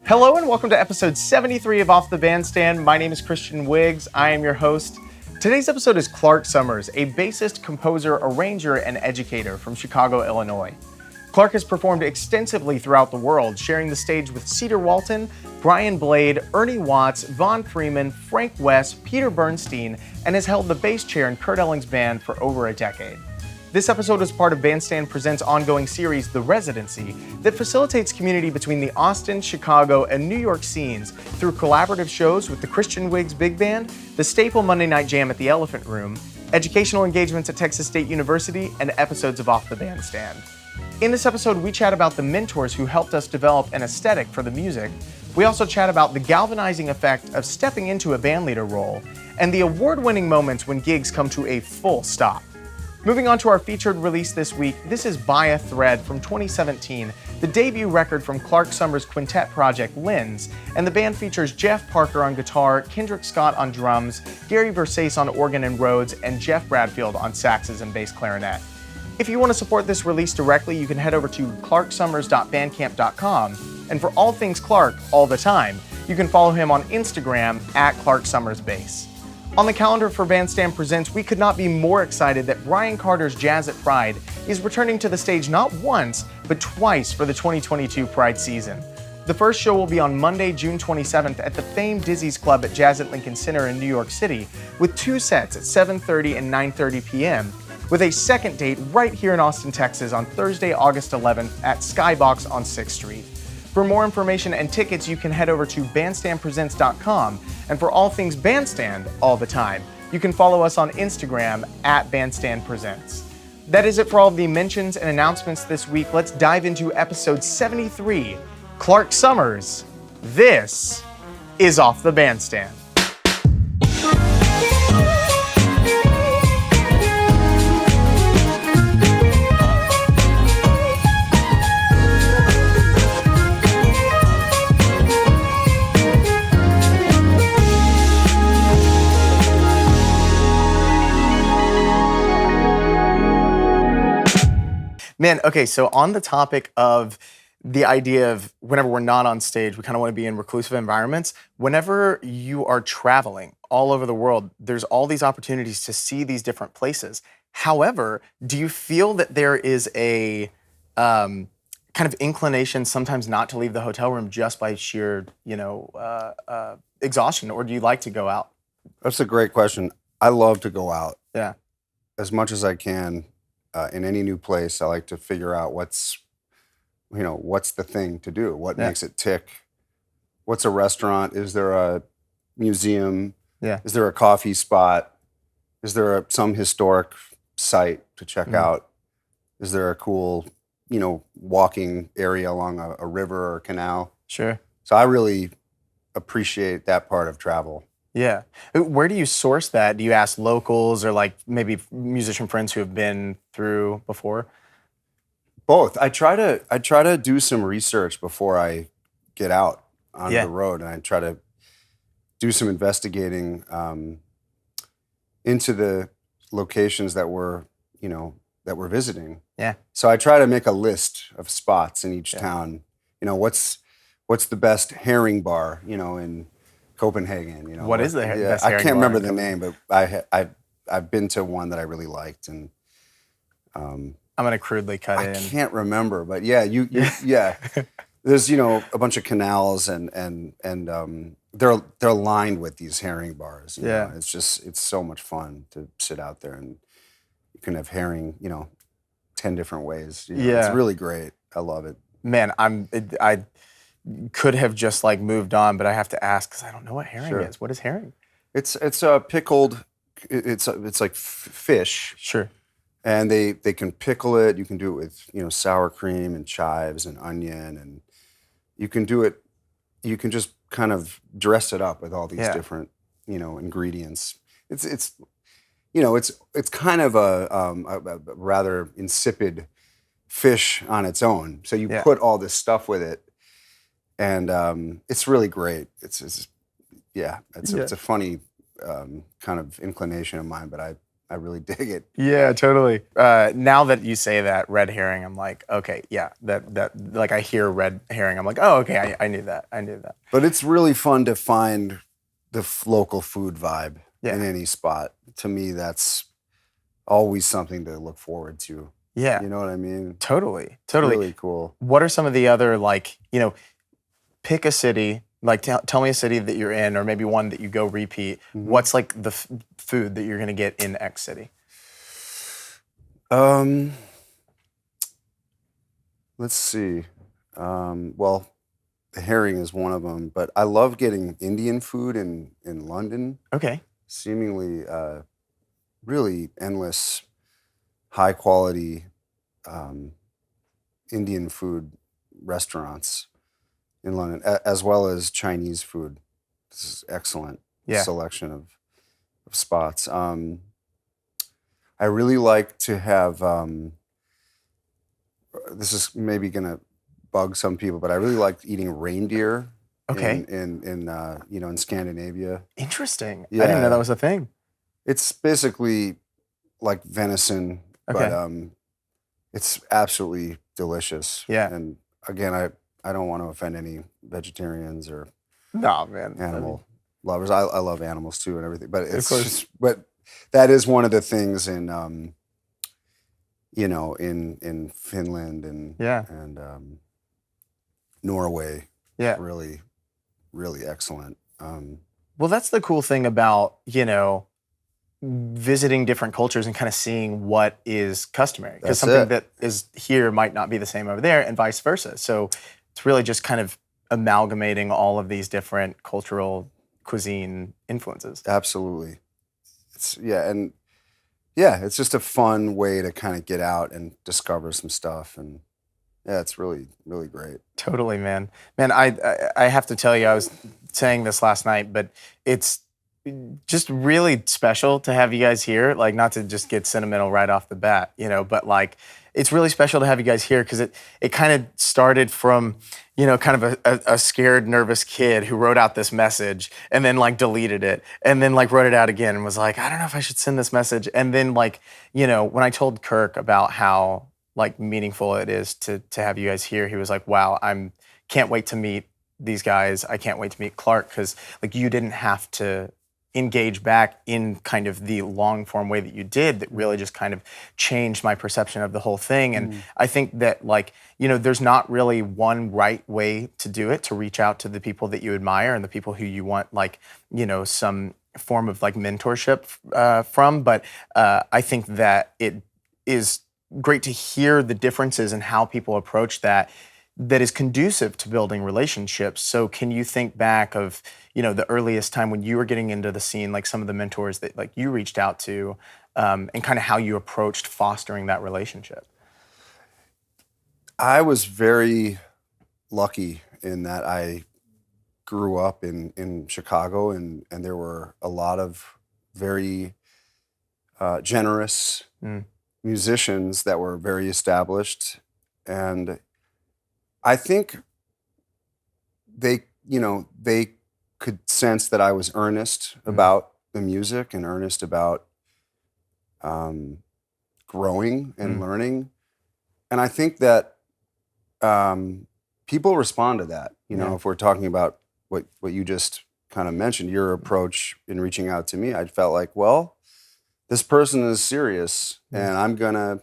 Hello and welcome to episode 73 of Off the Bandstand. My name is Christian Wiggs. I am your host. Today's episode is Clark Sommers, a bassist, composer, arranger, and educator from Chicago, Illinois. Clark has performed extensively throughout the world, sharing the stage with Cedar Walton, Brian Blade, Ernie Watts, Von Freeman, Frank Wess, Peter Bernstein, and has held the bass chair in Kurt Elling's band for over a decade. This episode is part of Bandstand Presents' ongoing series, The Residency, that facilitates community between the Austin, Chicago, and New York scenes through collaborative shows with the Christian Wiggs Big Band, the Staple Monday Night Jam at the Elephant Room, educational engagements at Texas State University, and episodes of Off the Bandstand. In this episode, we chat about the mentors who helped us develop an aesthetic for the music. We also chat about the galvanizing effect of stepping into a bandleader role, and the award-winning moments when gigs come to a full stop. Moving on to our featured release this week, this is By a Thread from 2017, the debut record from Clark Sommers' quintet project Lens, and the band features Geof Parker on guitar, Kendrick Scott on drums, Gary Versace on organ and Rhodes, and Jeff Bradfield on saxes and bass clarinet. If you want to support this release directly, you can head over to clarksommers.bandcamp.com, and for all things Clark, all the time, you can follow him on Instagram at Clark Sommers Bass. On the calendar for Bandstand Presents, we could not be more excited that Brian Carter's Jazz at Pride is returning to the stage not once, but twice for the 2022 Pride season. The first show will be on Monday, June 27th at the famed Dizzy's Club at Jazz at Lincoln Center in New York City, with two sets at 7:30 and 9:30 p.m., with a second date right here in Austin, Texas on Thursday, August 11th at Skybox on 6th Street. For more information and tickets, you can head over to bandstandpresents.com. And for all things Bandstand all the time, you can follow us on Instagram at Bandstand Presents. That is it for all of the mentions and announcements this week. Let's dive into episode 73, Clark Sommers. This is Off the Bandstand. Man, okay, so on the topic of the idea of whenever we're not on stage, we kind of want to be in reclusive environments. Whenever you are traveling all over the world, there's all these opportunities to see these different places. However, do you feel that there is a kind of inclination sometimes not to leave the hotel room just by sheer, exhaustion, or do you like to go out? That's a great question. I love to go out. Yeah. As much as I can. In any new place, I like to figure out what's the thing to do? What makes it tick? What's a restaurant? Is there a museum? Yeah. Is there a coffee spot? Is there some historic site to check out? Is there a cool, walking area along a river or canal? Sure. So I really appreciate that part of travel. Yeah. Where do you source that? Do you ask locals or like maybe musician friends who have been through before? Both. I try to do some research before I get out on the road, and I try to do some investigating into the locations that we're visiting. Yeah. So I try to make a list of spots in each town. What's the best herring bar, in Copenhagen, What is the best herring I can't remember bar the name, but I've been to one that I really liked, and I'm gonna crudely cut it in. I can't remember, but yeah. There's a bunch of canals and they're lined with these herring bars. It's so much fun to sit out there, and you can have herring 10 different ways. It's really great. I love it. Man, I could have just moved on, but I have to ask because I don't know what herring is. What is herring? It's pickled. It's like fish. Sure. And they can pickle it. You can do it with sour cream and chives and onion, and you can do it. You can just kind of dress it up with all these different ingredients. It's kind of a rather insipid fish on its own. So you put all this stuff with it. And it's really great. It's a funny kind of inclination of mine, but really dig it. Yeah, totally. Now that you say that, red herring, I'm like, okay, yeah, that like I hear red herring, I'm like, oh, okay, I knew that. I knew that. But it's really fun to find the local food vibe in any spot. To me, that's always something to look forward to. Yeah. You know what I mean? Totally. Really cool. What are some of the other, like, pick a city, like tell me a city that you're in, or maybe one that you go repeat. Mm-hmm. What's like the food that you're gonna get in X city? Let's see. Well, the herring is one of them, but I love getting Indian food in London. Okay. Seemingly really endless, high quality Indian food restaurants in London, as well as Chinese food. This is excellent selection of spots. I really like to have, this is maybe gonna bug some people, but I really like eating reindeer in Scandinavia. Interesting. Yeah. I didn't know that was a thing. It's basically like venison, but it's absolutely delicious. Yeah. And again, I don't want to offend any vegetarians or animal lovers. I love animals too and everything, but it's just, but that is one of the things in in Finland and Norway. Yeah. Really, really excellent. Well, that's the cool thing about, visiting different cultures and kind of seeing what is customary. Because something that is here might not be the same over there and vice versa. So it's really just kind of amalgamating all of these different cultural cuisine influences. Absolutely. It's just a fun way to kind of get out and discover some stuff. And yeah, it's really, really great. Totally, man. Man, I have to tell you, I was saying this last night, but it's just really special to have you guys here. Like, not to just get sentimental right off the bat, but like, it's really special to have you guys here because it kind of started from, kind of a scared, nervous kid who wrote out this message and then like deleted it and then like wrote it out again and was like, I don't know if I should send this message. And then like, when I told Kirk about how like meaningful it is to have you guys here, he was like, wow, can't wait to meet these guys. I can't wait to meet Clark because like you didn't have to engage back in kind of the long form way that you did that really just kind of changed my perception of the whole thing. And I think that like, there's not really one right way to do it, to reach out to the people that you admire and the people who you want like, some form of like mentorship from. But I think that it is great to hear the differences in how people approach that is conducive to building relationships. So can you think back of, the earliest time when you were getting into the scene, like some of the mentors that like you reached out to and kind of how you approached fostering that relationship? I was very lucky in that I grew up in Chicago and there were a lot of very generous musicians that were very established. And I think they could sense that I was earnest about the music and earnest about growing and learning. And I think that people respond to that. If we're talking about what you just kind of mentioned, your approach in reaching out to me, I felt like, well, this person is serious and I'm going to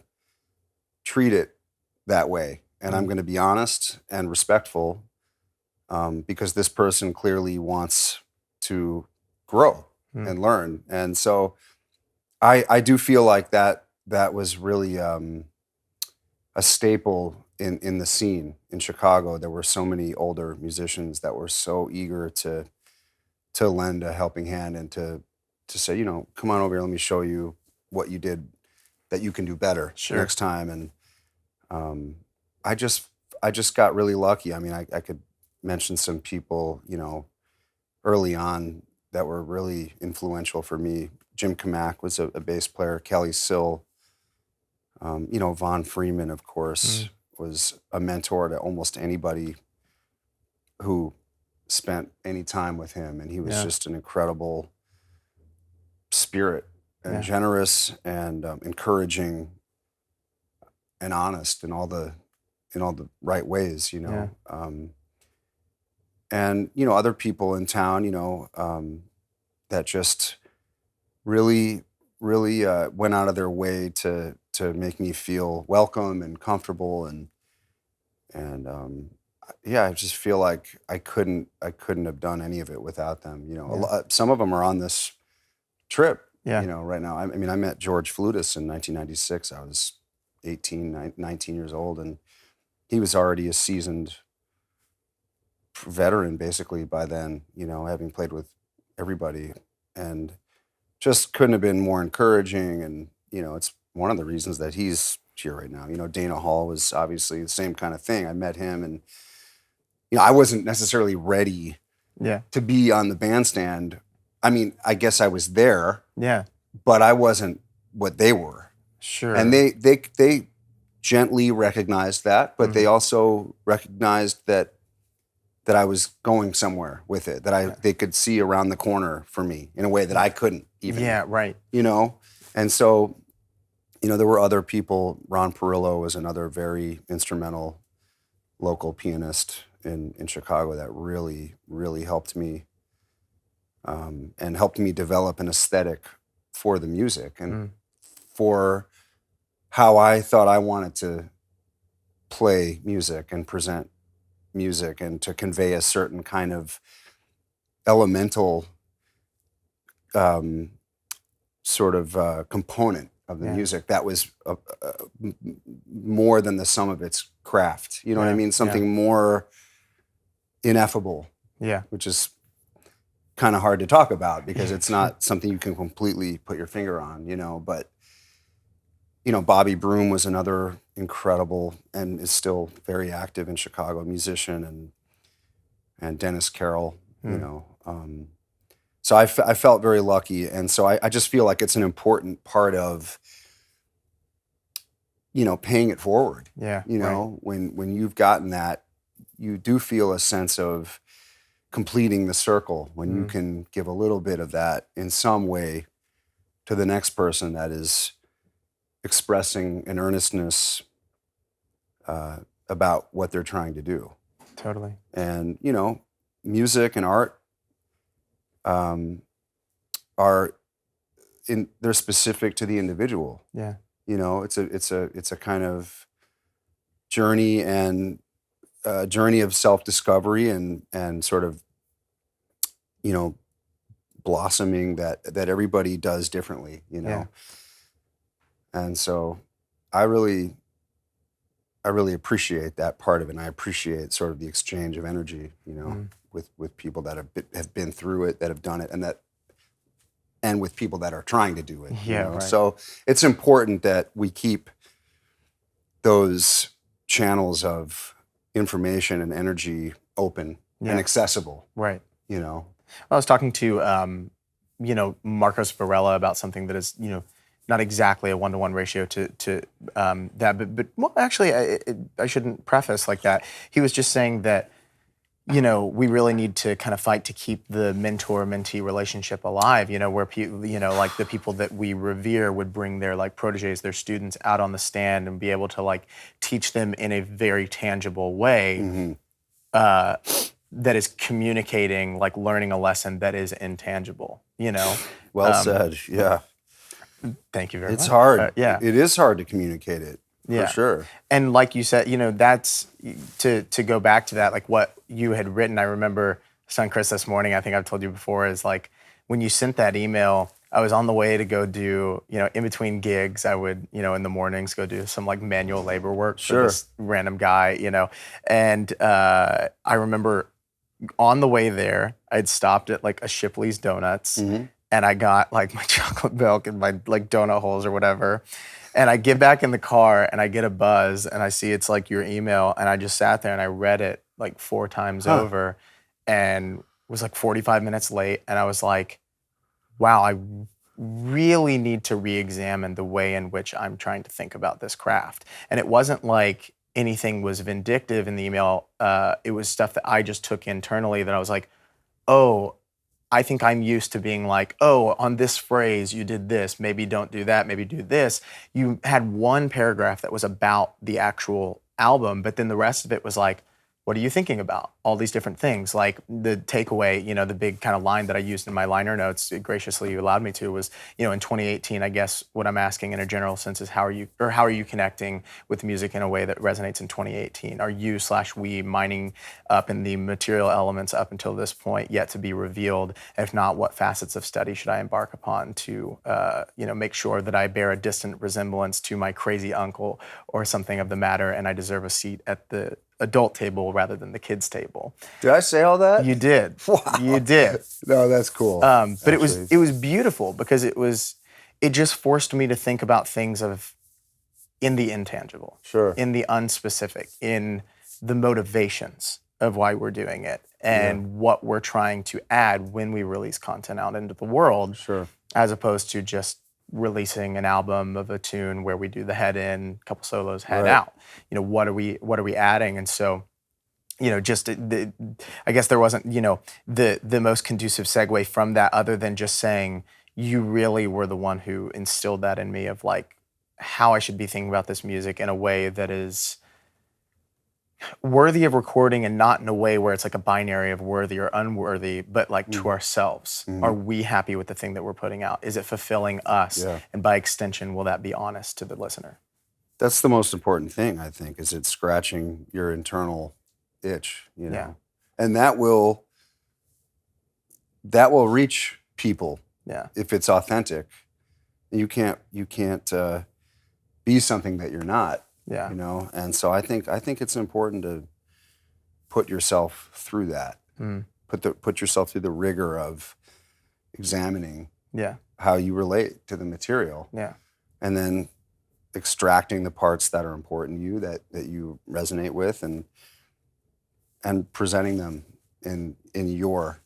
treat it that way. And I'm going to be honest and respectful because this person clearly wants to grow and learn. And so I do feel like that was really a staple in the scene in Chicago. There were so many older musicians that were so eager to lend a helping hand and to say, come on over here, let me show you what you did that you can do better next time. And I just got really lucky. I mean, I could mention some people, early on that were really influential for me. Jim Kamak was a bass player. Kelly Sill, Von Freeman, of course, was a mentor to almost anybody who spent any time with him. And he was just an incredible spirit and generous and encouraging and honest in all the right ways, you know. And you know, other people in town, you know, that just really went out of their way to make me feel welcome and comfortable, and yeah, I just feel like I couldn't have done any of it without them. You know, some of them are on this trip. You know, right now. I mean, I met George Fludas in 1996. I was 19 years old, and he was already a seasoned veteran basically by then. You know, having played with everybody, and just couldn't have been more encouraging. And you know, it's one of the reasons that he's here right now. You know, Dana Hall was obviously the same kind of thing. I met him, and you know, I wasn't necessarily ready to be on the bandstand. I mean, I guess I was there, but I wasn't what they were. Sure. And they gently recognized that, but they also recognized that I was going somewhere with it, that they could see around the corner for me in a way that I couldn't even. Yeah, right. You know? And so, you know, there were other people. Ron Perrillo was another very instrumental local pianist in Chicago that really helped me, and helped me develop an aesthetic for the music and for how I thought I wanted to play music and present music, and to convey a certain kind of elemental sort of component of the music that was more than the sum of its craft. You know what I mean? Something more ineffable, which is kind of hard to talk about because it's not something you can completely put your finger on, you know. But you know, Bobby Broom was another incredible and is still very active in Chicago musician, and Dennis Carroll, you know. So I felt very lucky, and so I just feel like it's an important part of, you know, paying it forward. You know, when you've gotten that, you do feel a sense of completing the circle when you can give a little bit of that in some way to the next person that is expressing an earnestness about what they're trying to do. Totally. And, you know, music and art they're specific to the individual. You know, it's a kind of journey, and journey of self-discovery and sort of, you know, blossoming that everybody does differently, you know. And so I really appreciate that part of it, and I appreciate sort of the exchange of energy, you know, with people that have been through it, that have done it, and with people that are trying to do it. You know? Right. So it's important that we keep those channels of information and energy open and accessible. Right. You know. I was talking to you know, Marcos Varela about something that is, you know, not exactly a 1-to-1 ratio to that, but well, actually, I shouldn't preface like that. He was just saying that, you know, we really need to kind of fight to keep the mentor-mentee relationship alive. You know, where you know, like the people that we revere would bring their like proteges, their students out on the stand and be able to like teach them in a very tangible way that is communicating, like learning a lesson that is intangible. You know. Well said. Yeah. Thank you very much. It's hard. Yeah. It is hard to communicate it, for sure. And like you said, you know, that's, to go back to that, like what you had written, I remember, son Chris this morning, I think I've told you before, is like, when you sent that email, I was on the way to go do, you know, in between gigs, I would, you know, in the mornings go do some like manual labor work for this random guy, you know. And I remember on the way there, I'd stopped at like a Shipley's Donuts, and I got like my chocolate milk and my like donut holes or whatever. And I get back in the car and I get a buzz and I see it's like your email, and I just sat there and I read it like 4 times over, and was like 45 minutes late. And I was like, wow, I really need to re-examine the way in which I'm trying to think about this craft. And it wasn't like anything was vindictive in the email. It was stuff that I just took internally that I was like, oh, I think I'm used to being like, oh, on this phrase, you did this, maybe don't do that, maybe do this. You had one paragraph that was about the actual album, but then the rest of it was like, what are you thinking about? All these different things. Like the takeaway, the big kind of line that I used in my liner notes, graciously you allowed me to, was, in 2018, I guess what I'm asking in a general sense is how are you connecting with music in a way that resonates in 2018? Are you/we mining up in the material elements up until this point yet to be revealed? If not, what facets of study should I embark upon to, make sure that I bear a distant resemblance to my crazy uncle or something of the matter, and I deserve a seat at the adult table rather than the kids table. Did I say all that? You did. Wow. You did. No, that's cool. But it was beautiful because it just forced me to think about things in the intangible, sure, in the unspecific, in the motivations of why we're doing it, and what we're trying to add when we release content out into the world, sure, as opposed to just releasing an album of a tune where we do the head in, couple solos, head out. What are we adding? And so, I guess there wasn't, the most conducive segue from that, other than just saying you really were the one who instilled that in me of like how I should be thinking about this music in a way that is worthy of recording, and not in a way where it's like a binary of worthy or unworthy, but like to ourselves. Are we happy with the thing that we're putting out? Is it fulfilling us? Yeah. And by extension, will that be honest to the listener? That's the most important thing, I think, is it's scratching your internal itch, Yeah. And that will reach people if it's authentic. You can't be something that you're not. Yeah. And so I think it's important to put yourself through that. Put yourself through the rigor of examining how you relate to the material. Yeah. And then extracting the parts that are important to you, that you resonate with, and presenting them in your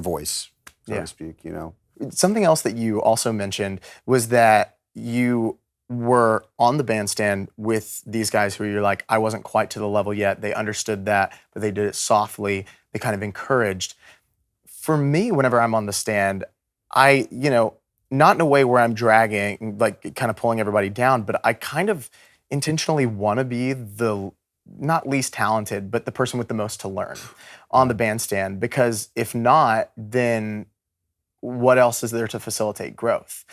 voice, so to speak, Something else that you also mentioned was that you were on the bandstand with these guys who you're like, I wasn't quite to the level yet. They understood that, but they did it softly. They kind of encouraged. For me, whenever I'm on the stand, I, not in a way where I'm dragging, like kind of pulling everybody down, but I kind of intentionally want to be the not least talented, but the person with the most to learn on the bandstand. Because if not, then what else is there to facilitate growth?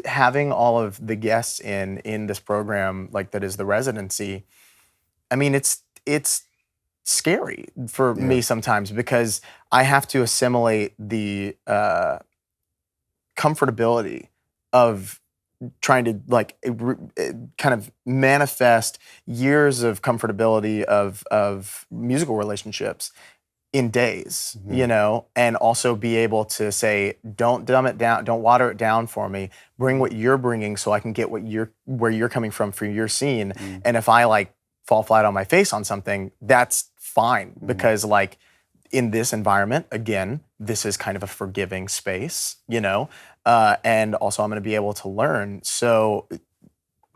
Having all of the guests in this program, like that is the residency, I mean, it's scary for me sometimes, because I have to assimilate the comfortability of trying to like kind of manifest years of comfortability of musical relationships in days, and also be able to say, don't dumb it down, don't water it down for me. Bring what you're bringing so I can get where you're coming from for your scene. And if I like fall flat on my face on something, that's fine, because like in this environment, again, this is kind of a forgiving space, and also I'm going to be able to learn. So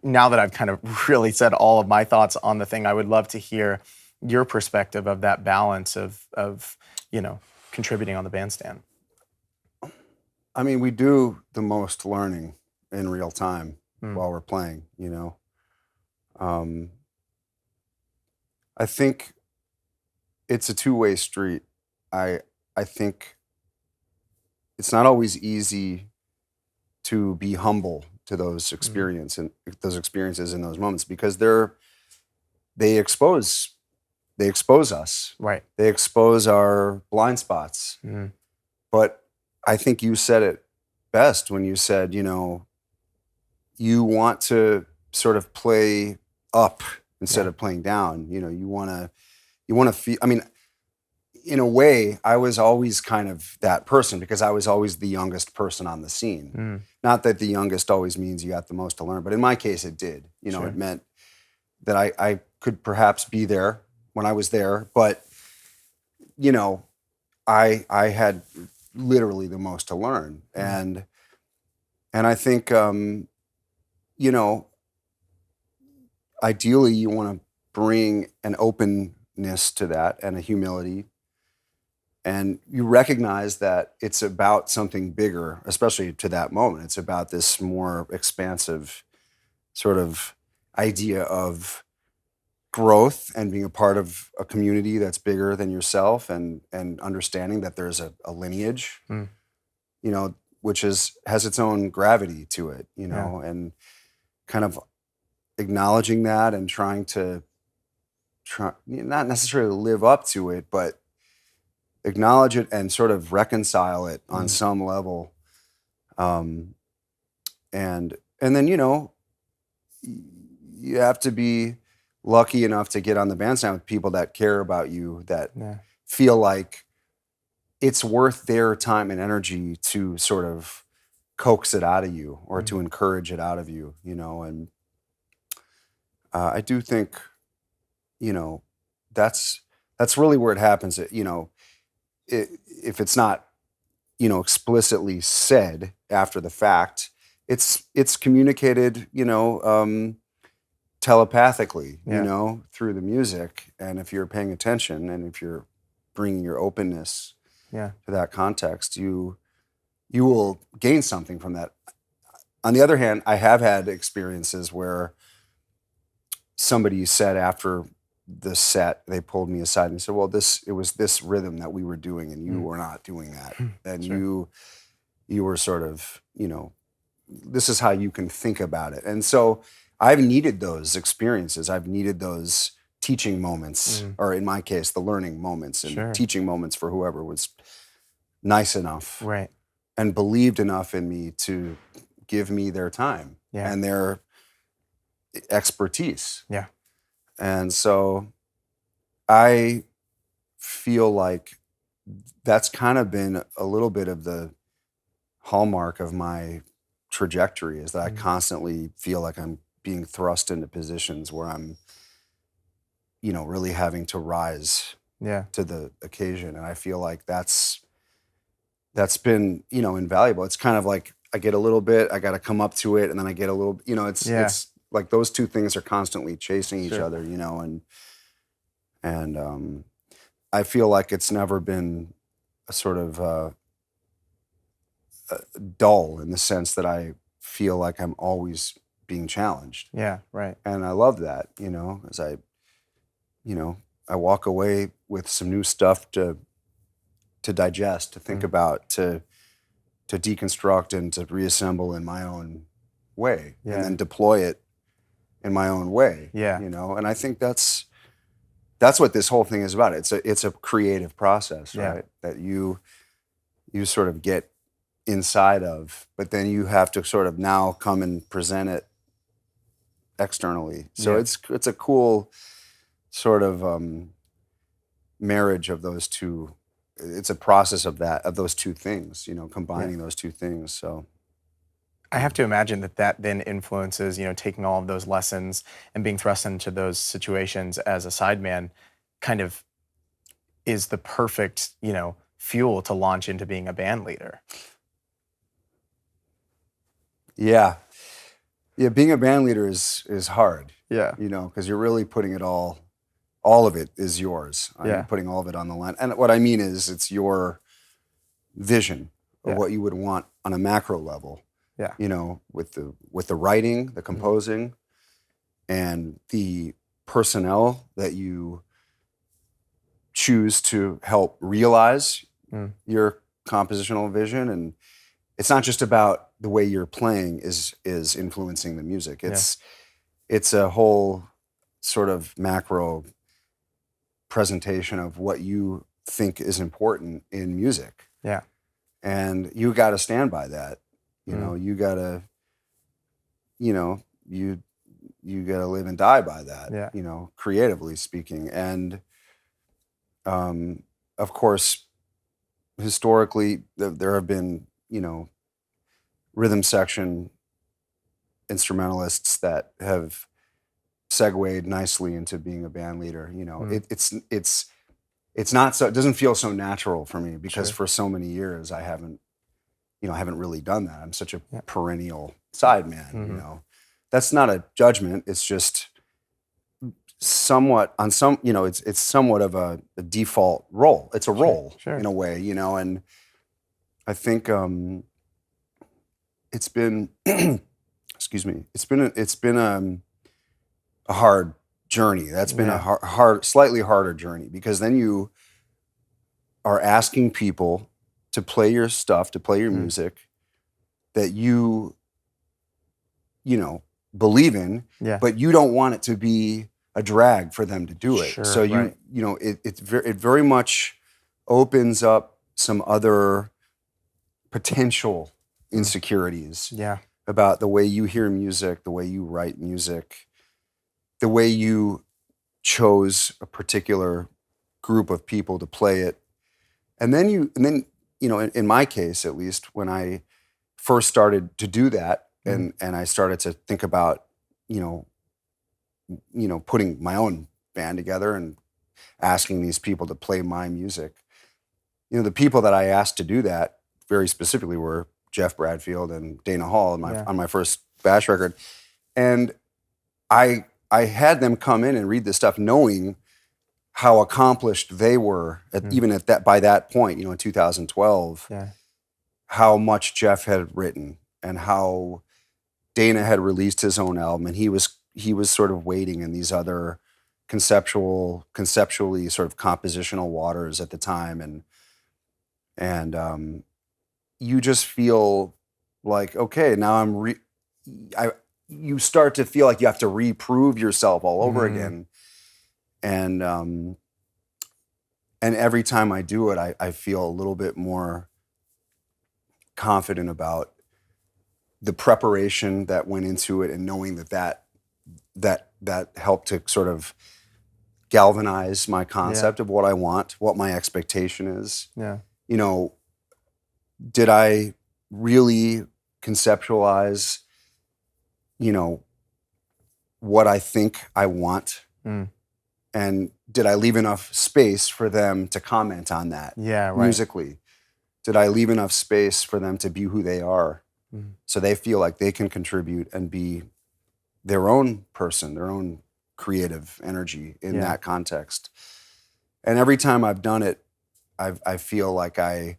now that I've kind of really said all of my thoughts on the thing, I would love to hear your perspective of that balance of contributing on the bandstand. I mean, we do the most learning in real time while we're playing, I think it's a two-way street. I think it's not always easy to be humble to those experiences in those moments, because they expose us. Right. They expose our blind spots. But I think you said it best when you said, you want to sort of play up instead of playing down. You want to feel, I mean, in a way, I was always kind of that person, because I was always the youngest person on the scene. Not that the youngest always means you got the most to learn, but in my case it did. Sure. It meant that I could perhaps be there when I was there, but I had literally the most to learn. And I think ideally you want to bring an openness to that and a humility, And you recognize that it's about something bigger, especially to that moment. It's about this more expansive sort of idea of growth and being a part of a community that's bigger than yourself, and understanding that there's a lineage, which has its own gravity to it, and kind of acknowledging that and trying to not necessarily live up to it, but acknowledge it and sort of reconcile it on some level. And then, you have to be lucky enough to get on the bandstand with people that care about you, that feel like it's worth their time and energy to sort of coax it out of you or to encourage it out of you, and I do think, that's really where it happens. If it's not, explicitly said after the fact, it's communicated, telepathically, through the music. And if you're paying attention and if you're bringing your openness to that context, you will gain something from that. On the other hand, I have had experiences where somebody said after the set, they pulled me aside and said, well, it was this rhythm that we were doing and you were not doing that. And you were sort of, this is how you can think about it. And so I've needed those experiences. I've needed those teaching moments, or in my case, the learning moments and teaching moments for whoever was nice enough and believed enough in me to give me their time and their expertise. And so I feel like that's kind of been a little bit of the hallmark of my trajectory, is that I constantly feel like I'm being thrust into positions where I'm, really having to rise to the occasion. And I feel like that's been, invaluable. It's kind of like I get a little bit, I got to come up to it, and then I get a little, it's like those two things are constantly chasing each other, and I feel like it's never been a sort of dull, in the sense that I feel like I'm always being challenged. And I love that, as I walk away with some new stuff to digest, to think about, to deconstruct and to reassemble in my own way, and then deploy it in my own way. And I think that's what this whole thing is about. It's a creative process, right? That you sort of get inside of, but then you have to sort of now come and present it externally. So it's a cool sort of marriage of those two. It's a process of those two things, combining those two things. So I have to imagine that then influences, taking all of those lessons and being thrust into those situations as a sideman kind of is the perfect, fuel to launch into being a band leader. Yeah, being a band leader is hard. Because you're really putting it all of it is yours. You're putting all of it on the line. And what I mean is, it's your vision of what you would want on a macro level. With the writing, the composing, and the personnel that you choose to help realize your compositional vision. And it's not just about the way you're playing is influencing the music. It's a whole sort of macro presentation of what you think is important in music. And you got to stand by that. You gotta, you gotta live and die by that, creatively speaking. And, of course, historically, there have been, rhythm section instrumentalists that have segued nicely into being a band leader. It's not so, it doesn't feel so natural for me, because for so many years I haven't really done that. I'm such a perennial sideman, That's not a judgment. It's just somewhat on some, it's somewhat of a default role. It's a role Sure. in a way, and I think it's been, excuse me, it's been a hard journey. That's been a slightly harder journey, because then you are asking people to play your stuff, to play your music that you believe in, but you don't want it to be a drag for them to do it. Sure, so it very much opens up some other potential insecurities about the way you hear music, the way you write music, the way you chose a particular group of people to play it. And then in my case, at least, when I first started to do that, and I started to think about, putting my own band together and asking these people to play my music. The people that I asked to do that very specifically were Geof Bradfield and Dana Hall on my first Bash record. And I had them come in and read this stuff knowing how accomplished they were, even by that point, in 2012, how much Geof had written and how Dana had released his own album, and he was sort of wading in these other conceptually sort of compositional waters at the time, and you just feel like, okay, now you start to feel like you have to reprove yourself all over again, and every time I do it, I feel a little bit more confident about the preparation that went into it, and knowing that helped to sort of galvanize my concept of what I want, what my expectation is. Yeah. Did I really conceptualize, what I think I want? And did I leave enough space for them to comment on that musically? Did I leave enough space for them to be who they are, so they feel like they can contribute and be their own person, their own creative energy in that context? And every time I've done it, I feel like I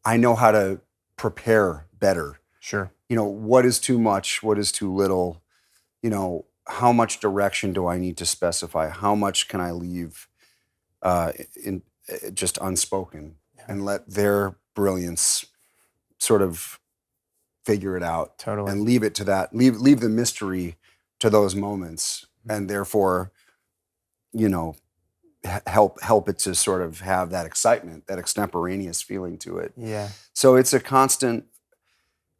know how to prepare better. Sure. What is too much? What is too little? How much direction do I need to specify? How much can I leave just unspoken and let their brilliance sort of figure it out? Totally. And leave it to that. Leave the mystery to those moments, and therefore, help it to sort of have that excitement, that extemporaneous feeling to it. Yeah. So it's a constant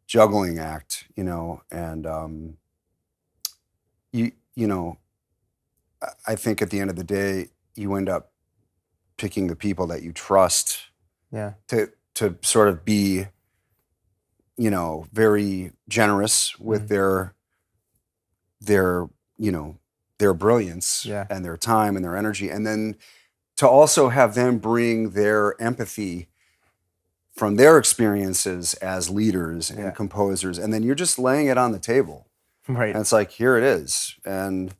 juggling act, and I think at the end of the day, you end up picking the people that you trust to sort of be, very generous with their brilliance and their time and their energy. And then to also have them bring their empathy from their experiences as leaders and composers. And then you're just laying it on the table. Right. And it's like, here it is. And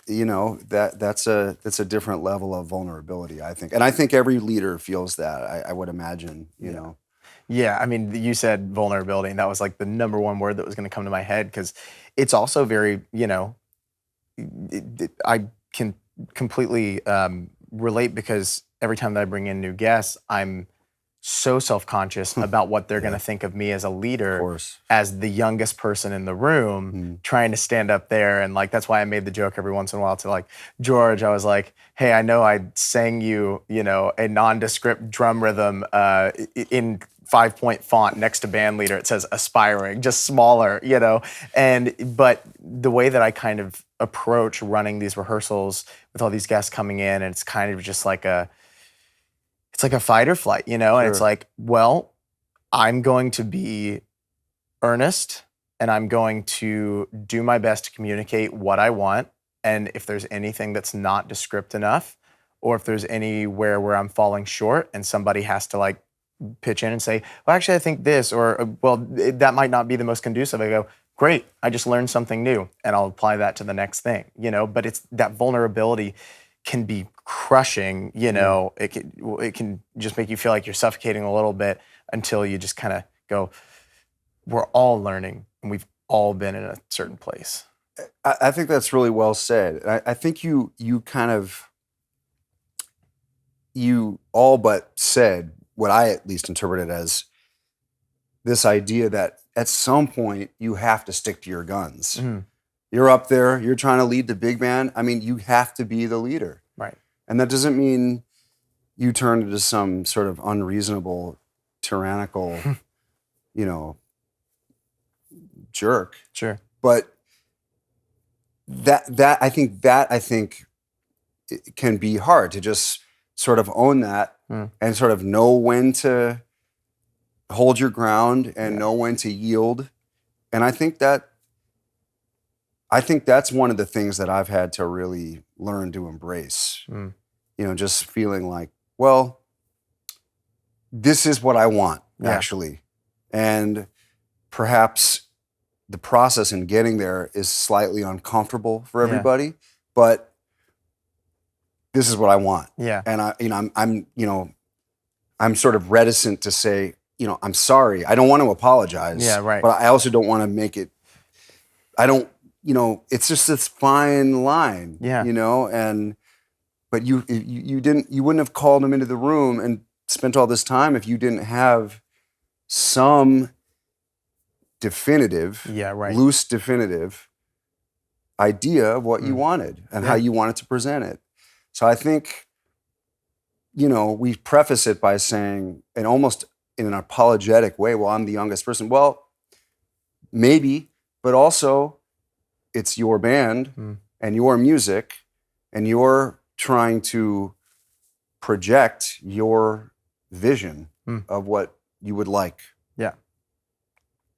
that's a different level of vulnerability, I think. And I think every leader feels that, I would imagine, know. Yeah, I mean, you said vulnerability, and that was like the number one word that was going to come to my head, because it's also very, I can completely relate, because every time that I bring in new guests, I'm so self-conscious about what they're going to think of me as a leader, as the youngest person in the room, trying to stand up there. And like, that's why I made the joke every once in a while to like George. I was like, hey, I know I sang you, a nondescript drum rhythm in 5-point font next to bandleader. It says aspiring, just smaller, but the way that I kind of approach running these rehearsals with all these guests coming in, and it's kind of just like it's like a fight or flight, and it's like, well, I'm going to be earnest, and I'm going to do my best to communicate what I want. And if there's anything that's not descript enough, or if there's anywhere where I'm falling short and somebody has to like pitch in and say, well, actually, I think this, or, well, that might not be the most conducive. I go, great, I just learned something new and I'll apply that to the next thing, but it's that vulnerability can be crushing, it can just make you feel like you're suffocating a little bit until you just kind of go, we're all learning and we've all been in a certain place. I think that's really well said. I think you all but said what I at least interpreted as this idea that at some point you have to stick to your guns. Mm-hmm. You're up there, you're trying to lead the big band. I mean, you have to be the leader. Right. And that doesn't mean you turn into some sort of unreasonable, tyrannical, jerk. Sure. But I think it can be hard to just sort of own that and sort of know when to hold your ground and know when to yield. And I think that's one of the things that I've had to really learn to embrace. Just feeling like, well, this is what I want, actually. And perhaps the process in getting there is slightly uncomfortable for everybody, but this is what I want. Yeah. And I'm sort of reticent to say, I'm sorry. I don't want to apologize. Yeah, right. But I also don't want to make it, it's just this fine line. Yeah. But you wouldn't have called him into the room and spent all this time if you didn't have some definitive, loose definitive idea of what you wanted and how you wanted to present it. So I think, we preface it by saying, and almost in an apologetic way, well, I'm the youngest person. Well, maybe, but also it's your band and your music, and you're trying to project your vision of what you would like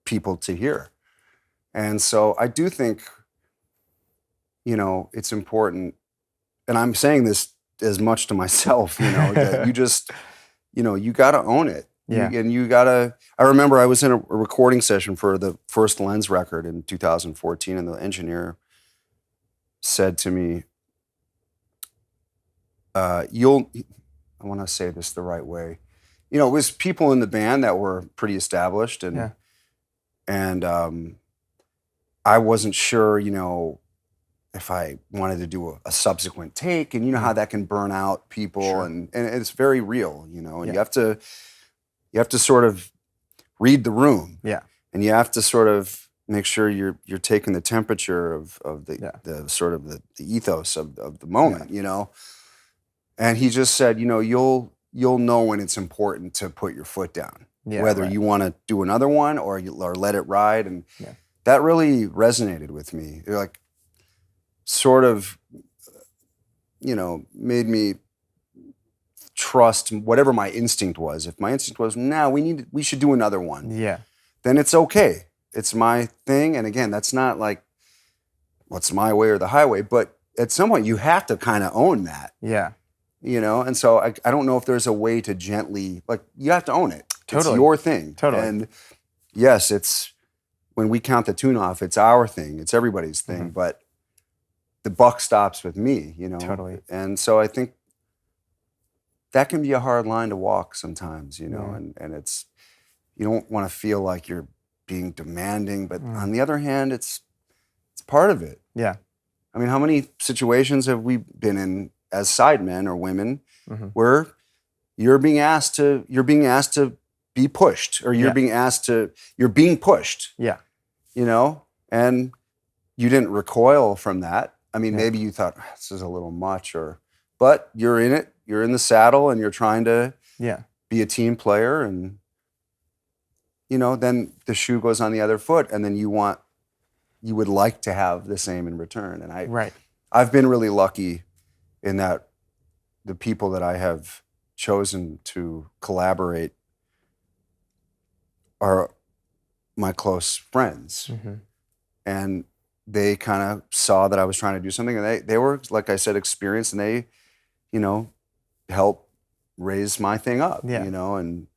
people to hear. And so I do think, it's important, and I'm saying this as much to myself, that you just, you got to own it. Yeah. I remember I was in a recording session for the first Lens record in 2014, and the engineer said to me, I want to say this the right way. It was people in the band that were pretty established, and I wasn't sure, if I wanted to do a subsequent take, and how that can burn out people, and it's very real, and you have to sort of read the room, and you have to sort of make sure you're taking the temperature of the sort of the ethos of the moment, And he just said, you'll know when it's important to put your foot down, whether you want to do another one or let it ride. And that really resonated with me. It like sort of, made me trust whatever my instinct was. If my instinct was, we should do another one. Yeah. Then it's okay. It's my thing. And again, that's not like what's my way or the highway, but at some point you have to kind of own that. Yeah. And so I don't know if there's a way to gently, you have to own it. Totally. It's your thing. Totally. And yes, it's, when we count the tune off, it's our thing. It's everybody's thing. But the buck stops with me, Totally. And so I think that can be a hard line to walk sometimes, and it's, you don't want to feel like you're being demanding, but on the other hand, it's part of it. Yeah. I mean, how many situations have we been in as sidemen or women where you're being asked to be pushed, or you're being pushed. Yeah. And you didn't recoil from that. I mean, maybe you thought, this is a little much, but you're in it, you're in the saddle, and you're trying to be a team player, and then the shoe goes on the other foot, and then you would like to have the same in return. And I've been really lucky in that the people that I have chosen to collaborate are my close friends. And they kind of saw that I was trying to do something, and they were, like I said, experienced, and they, helped raise my thing up, and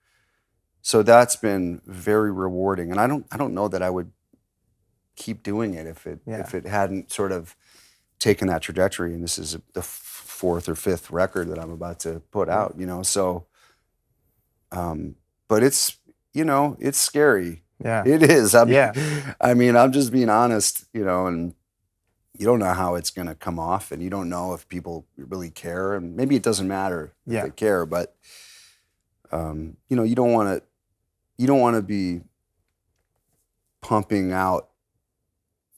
so that's been very rewarding. And I don't know that I would keep doing it if it hadn't sort of taken that trajectory. And this is the fourth or fifth record that I'm about to put out, you know. So, but it's, you know, it's scary. Yeah, it is. I mean, I'm just being honest, you know, and you don't know how it's going to come off, and you don't know if people really care, and maybe it doesn't matter if they care, but you know, you don't want to be pumping out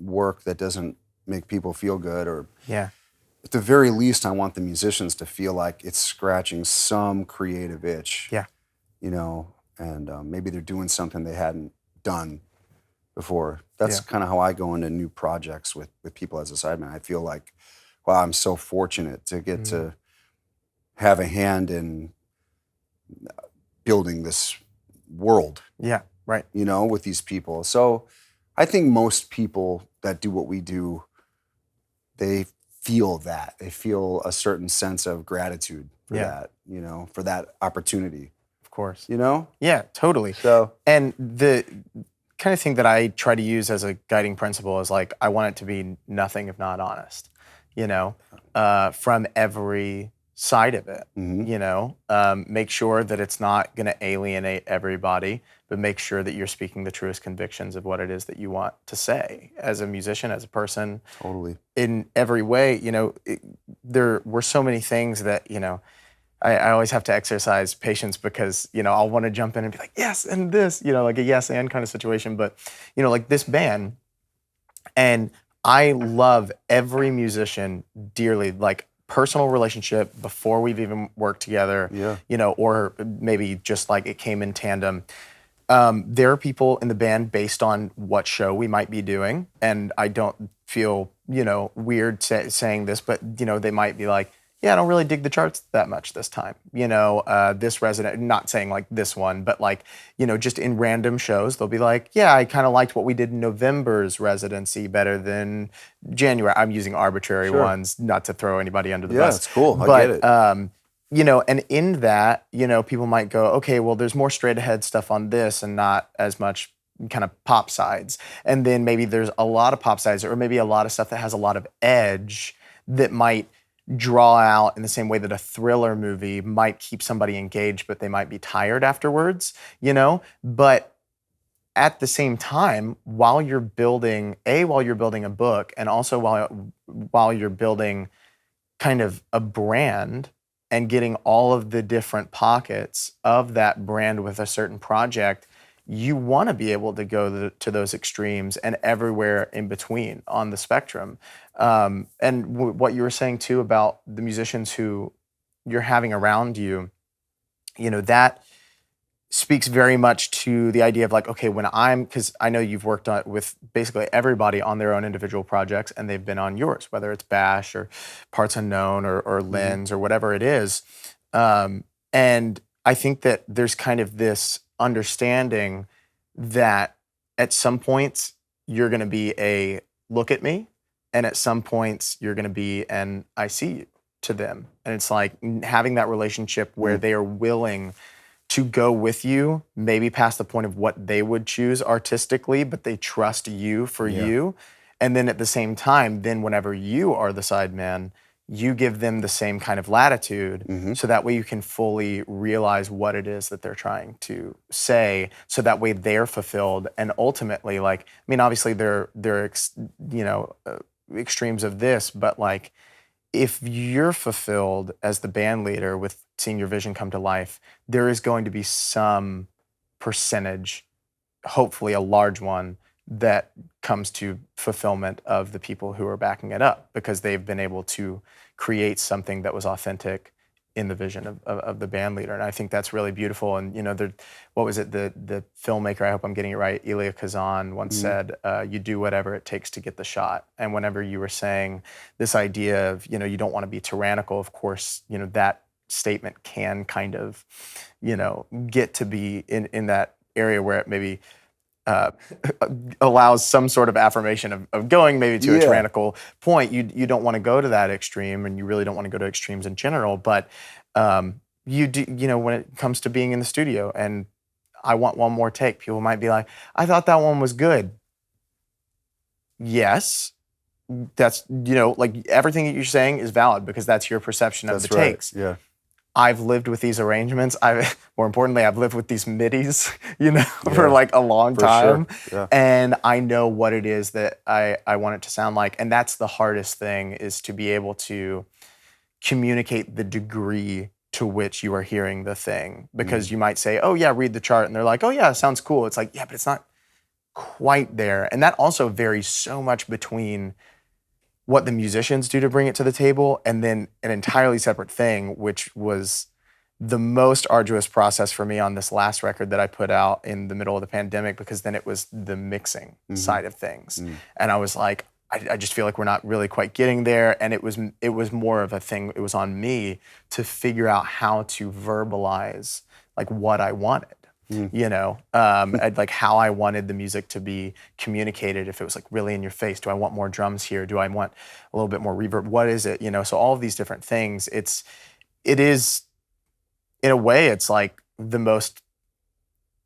work that doesn't make people feel good, or at the very least, I want the musicians to feel like it's scratching some creative itch. Yeah, you know, and maybe they're doing something they hadn't done before. That's kind of how I go into new projects with people as a sideman. I feel like, wow, I'm so fortunate to get to have a hand in building this world. Yeah, right. You know, with these people. So I think most people that do what we do, they feel that. They feel a certain sense of gratitude for that, you know, for that opportunity. Of course. You know? Yeah, totally. So, and the kind of thing that I try to use as a guiding principle is like, I want it to be nothing if not honest, you know, from every side of it, you know, make sure that it's not going to alienate everybody, but make sure that you're speaking the truest convictions of what it is that you want to say as a musician, as a person. Totally. In every way, you know, there were so many things that, you know, I always have to exercise patience because, you know, I'll want to jump in and be like, yes, and this, you know, like a yes and kind of situation. But, you know, like this band, and I love every musician dearly, like personal relationship before we've even worked together, you know, or maybe just like it came in tandem. There are people in the band based on what show we might be doing. And I don't feel, you know, weird saying this, but, you know, they might be like, yeah, I don't really dig the charts that much this time. You know, this resident, not saying like this one, but like, you know, just in random shows, they'll be like, yeah, I kind of liked what we did in November's residency better than January. I'm using arbitrary ones, not to throw anybody under the bus. Yeah, it's cool. I get it. You know, and in that, you know, people might go, okay, well, there's more straight ahead stuff on this and not as much kind of pop sides. And then maybe there's a lot of pop sides, or maybe a lot of stuff that has a lot of edge that might draw out in the same way that a thriller movie might keep somebody engaged, but they might be tired afterwards, you know? But at the same time, while you're building a book, and also while you're building kind of a brand and getting all of the different pockets of that brand with a certain project, you want to be able to go to those extremes and everywhere in between on the spectrum. And what you were saying too about the musicians who you're having around you, you know, that speaks very much to the idea of like, okay, because I know you've worked with basically everybody on their own individual projects, and they've been on yours, whether it's Bash or Parts Unknown or Lens or whatever it is. And I think that there's kind of this understanding that at some points you're going to be a look at me, and at some points you're going to be an I see you to them. And it's like having that relationship where they are willing to go with you, maybe past the point of what they would choose artistically, but they trust you for you. And then at the same time, then whenever you are the sideman, you give them the same kind of latitude, so that way you can fully realize what it is that they're trying to say, so that way they're fulfilled. And ultimately, like, I mean, obviously there are extremes of this, but like, if you're fulfilled as the band leader with seeing your vision come to life, there is going to be some percentage, hopefully a large one, that comes to fulfillment of the people who are backing it up, because they've been able to create something that was authentic in the vision of the band leader. And I think that's really beautiful. And, you know, what was it, the filmmaker, I hope I'm getting it right, Elia Kazan once said, you do whatever it takes to get the shot. And whenever you were saying this idea of, you know, you don't want to be tyrannical, of course, you know, that statement can kind of, you know, get to be in that area where it maybe allows some sort of affirmation of going maybe to a tyrannical point. You don't want to go to that extreme, and you really don't want to go to extremes in general. But you do, you know, when it comes to being in the studio and I want one more take, people might be like, I thought that one was good. yes, that's, like everything that you're saying is valid because that's your perception of That's the right. takes. Yeah. I've lived with these arrangements. More importantly, I've lived with these midis, for Yeah, like a long for time. sure. Yeah. And I know what it is that I want it to sound like. And that's the hardest thing, is to be able to communicate the degree to which you are hearing the thing. Because you might say, oh yeah, read the chart. And they're like, oh yeah, it sounds cool. It's like, yeah, but it's not quite there. And that also varies so much between what the musicians do to bring it to the table, and then an entirely separate thing, which was the most arduous process for me on this last record that I put out in the middle of the pandemic, because then it was the mixing side of things. And I was like, I just feel like we're not really quite getting there. And it was more of a thing, it was on me to figure out how to verbalize like what I wanted. Like how I wanted the music to be communicated. If it was like really in your face, do I want more drums here? Do I want a little bit more reverb? What is it? So all of these different things. It is, in a way, it's like the most.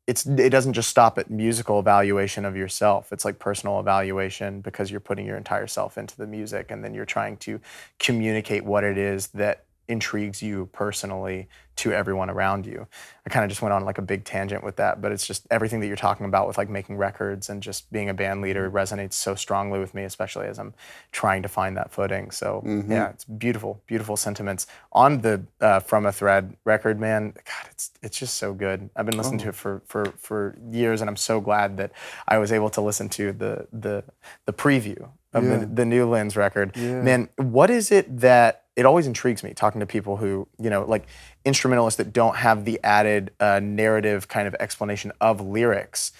It doesn't just stop at musical evaluation of yourself. It's like personal evaluation, because you're putting your entire self into the music, and then you're trying to communicate what it is that intrigues you personally to everyone around you. I kind of just went on like a big tangent with that, but it's just everything that you're talking about with like making records and just being a band leader resonates so strongly with me, especially as I'm trying to find that footing. So yeah, it's beautiful, beautiful sentiments on the From a Thread record, man. God, it's just so good. I've been listening to it for years, and I'm so glad that I was able to listen to the preview of the new Lens record. Man, what is it that it always intrigues me talking to people who, like instrumentalists that don't have the added narrative kind of explanation of lyrics.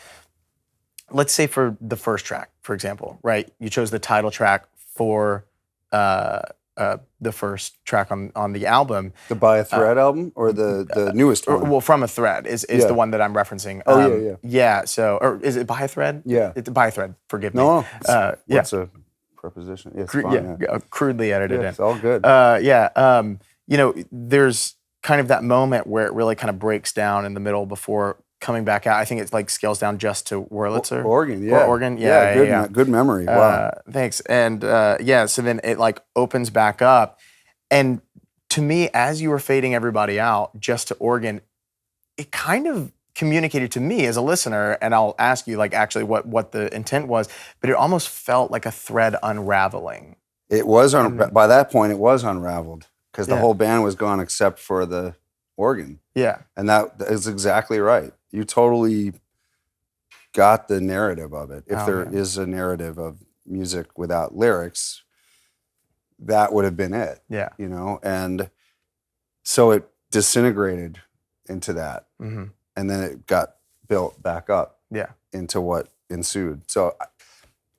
Let's say for the first track, for example, right? You chose the title track for the first track on the album. The By a Thread album, or the newest one? Well, From a Thread is the one that I'm referencing. Oh, yeah. So, or is it By a Thread? Yeah. It's By a Thread. Forgive me. No. What's a preposition? Yeah, it's fine. Crudely edited in. It's all good. There's kind of that moment where it really kind of breaks down in the middle before coming back out. I think it like scales down just to Wurlitzer. Organ, yeah. Or organ, yeah. Good memory. Wow. Thanks. And so then it like opens back up. And to me, as you were fading everybody out just to organ, it kind of communicated to me as a listener, and I'll ask you like actually what the intent was, but it almost felt like a thread unraveling. It was, by that point, it was unraveled, because the whole band was gone except for the organ. Yeah. And that is exactly right. You totally got the narrative of it. If there is a narrative of music without lyrics, that would have been it. Yeah. And so it disintegrated into that. And then it got built back up into what ensued. So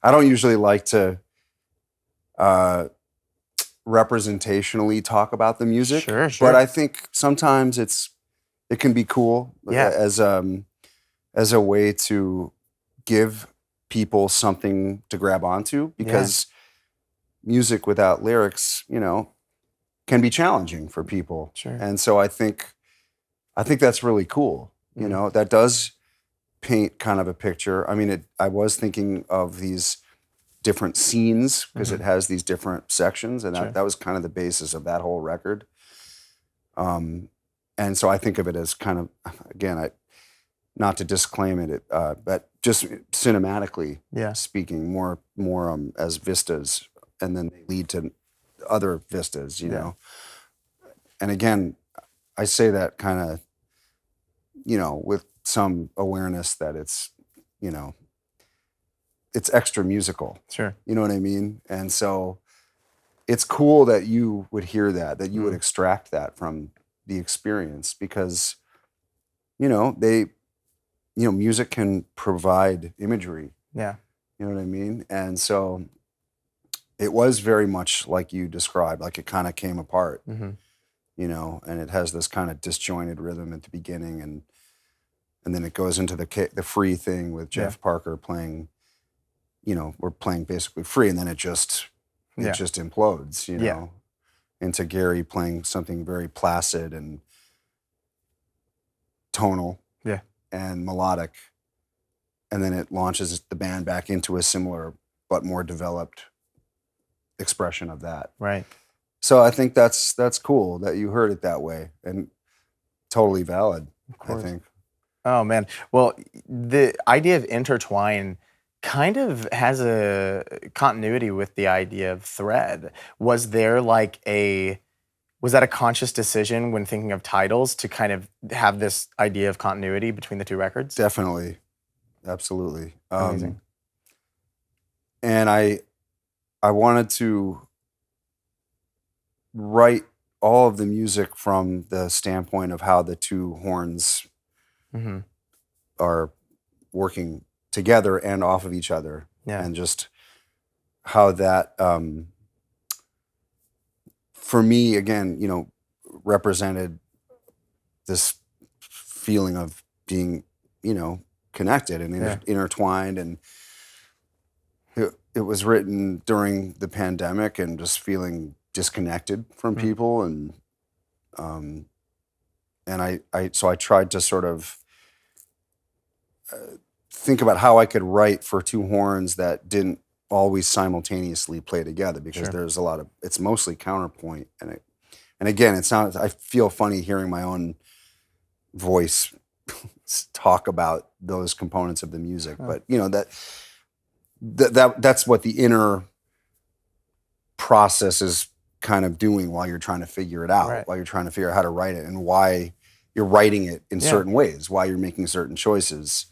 I don't usually like to representationally talk about the music. Sure. But I think sometimes it can be cool as a way to give people something to grab onto, because music without lyrics, can be challenging for people. Sure. And so I think that's really cool. That does paint kind of a picture. I mean, I was thinking of these different scenes, because it has these different sections, and that was kind of the basis of that whole record. And so I think of it as kind of, again, not to disclaim it, but just cinematically speaking, more as vistas, and then they lead to other vistas, know. And again, I say that kind of, with some awareness that it's, it's extra musical. Sure. You know what I mean? And so it's cool that you would hear that you would extract that from the experience, because, music can provide imagery. Yeah. You know what I mean? And so it was very much like you described, like it kind of came apart, and it has this kind of disjointed rhythm at the beginning, and then it goes into the free thing with Geof Parker playing, we're playing basically free, and then it just implodes, into Gary playing something very placid and tonal and melodic, and then it launches the band back into a similar but more developed expression of that. Right. So I think that's cool that you heard it that way, and totally valid, I think. Oh man. Well, the idea of intertwine kind of has a continuity with the idea of thread. Was that a conscious decision when thinking of titles to kind of have this idea of continuity between the two records? Definitely. Absolutely. Amazing. And I wanted to write all of the music from the standpoint of how the two horns Mm-hmm. are working together and off of each other. Yeah. And just how that, for me, again, represented this feeling of being, connected and intertwined. And it was written during the pandemic and just feeling disconnected from people. And so I tried to sort of think about how I could write for two horns that didn't always simultaneously play together, because there's it's mostly counterpoint. And again, I feel funny hearing my own voice talk about those components of the music, but that's what the inner process is kind of doing while you're trying to figure it out, while you're trying to figure out how to write it and why you're writing it in certain ways, why you're making certain choices.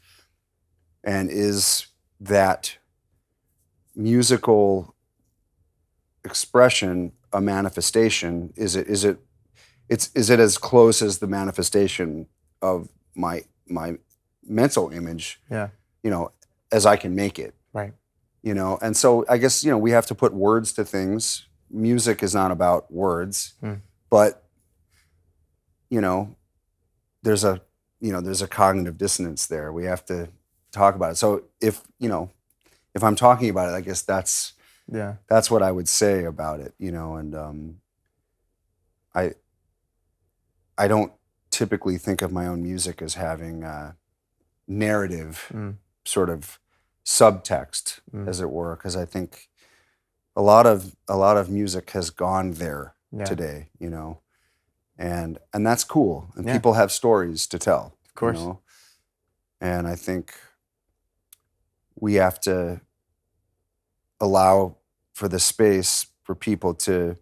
And is that musical expression a manifestation? Is it as close as the manifestation of my mental image, as I can make it? Right. And so I guess, we have to put words to things. Music is not about words, but, there's a cognitive dissonance there. We have to talk about it. So if I'm talking about it, I guess that's what I would say about it, and I don't typically think of my own music as having a narrative sort of subtext, as it were, because I think a lot of music has gone there today, and that's cool, and people have stories to tell, of course. And I think we have to allow for the space for people to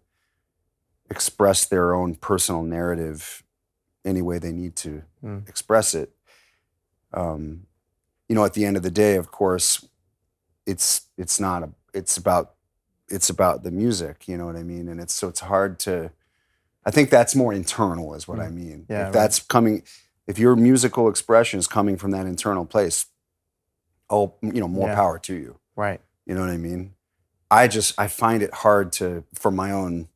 express their own personal narrative any way they need to express it. At the end of the day, of course, it's about the music, you know what I mean? And it's hard to, I think that's more internal is what I mean. Yeah, if your musical expression is coming from that internal place, more power to you. Right. You know what I mean? I find it hard for my own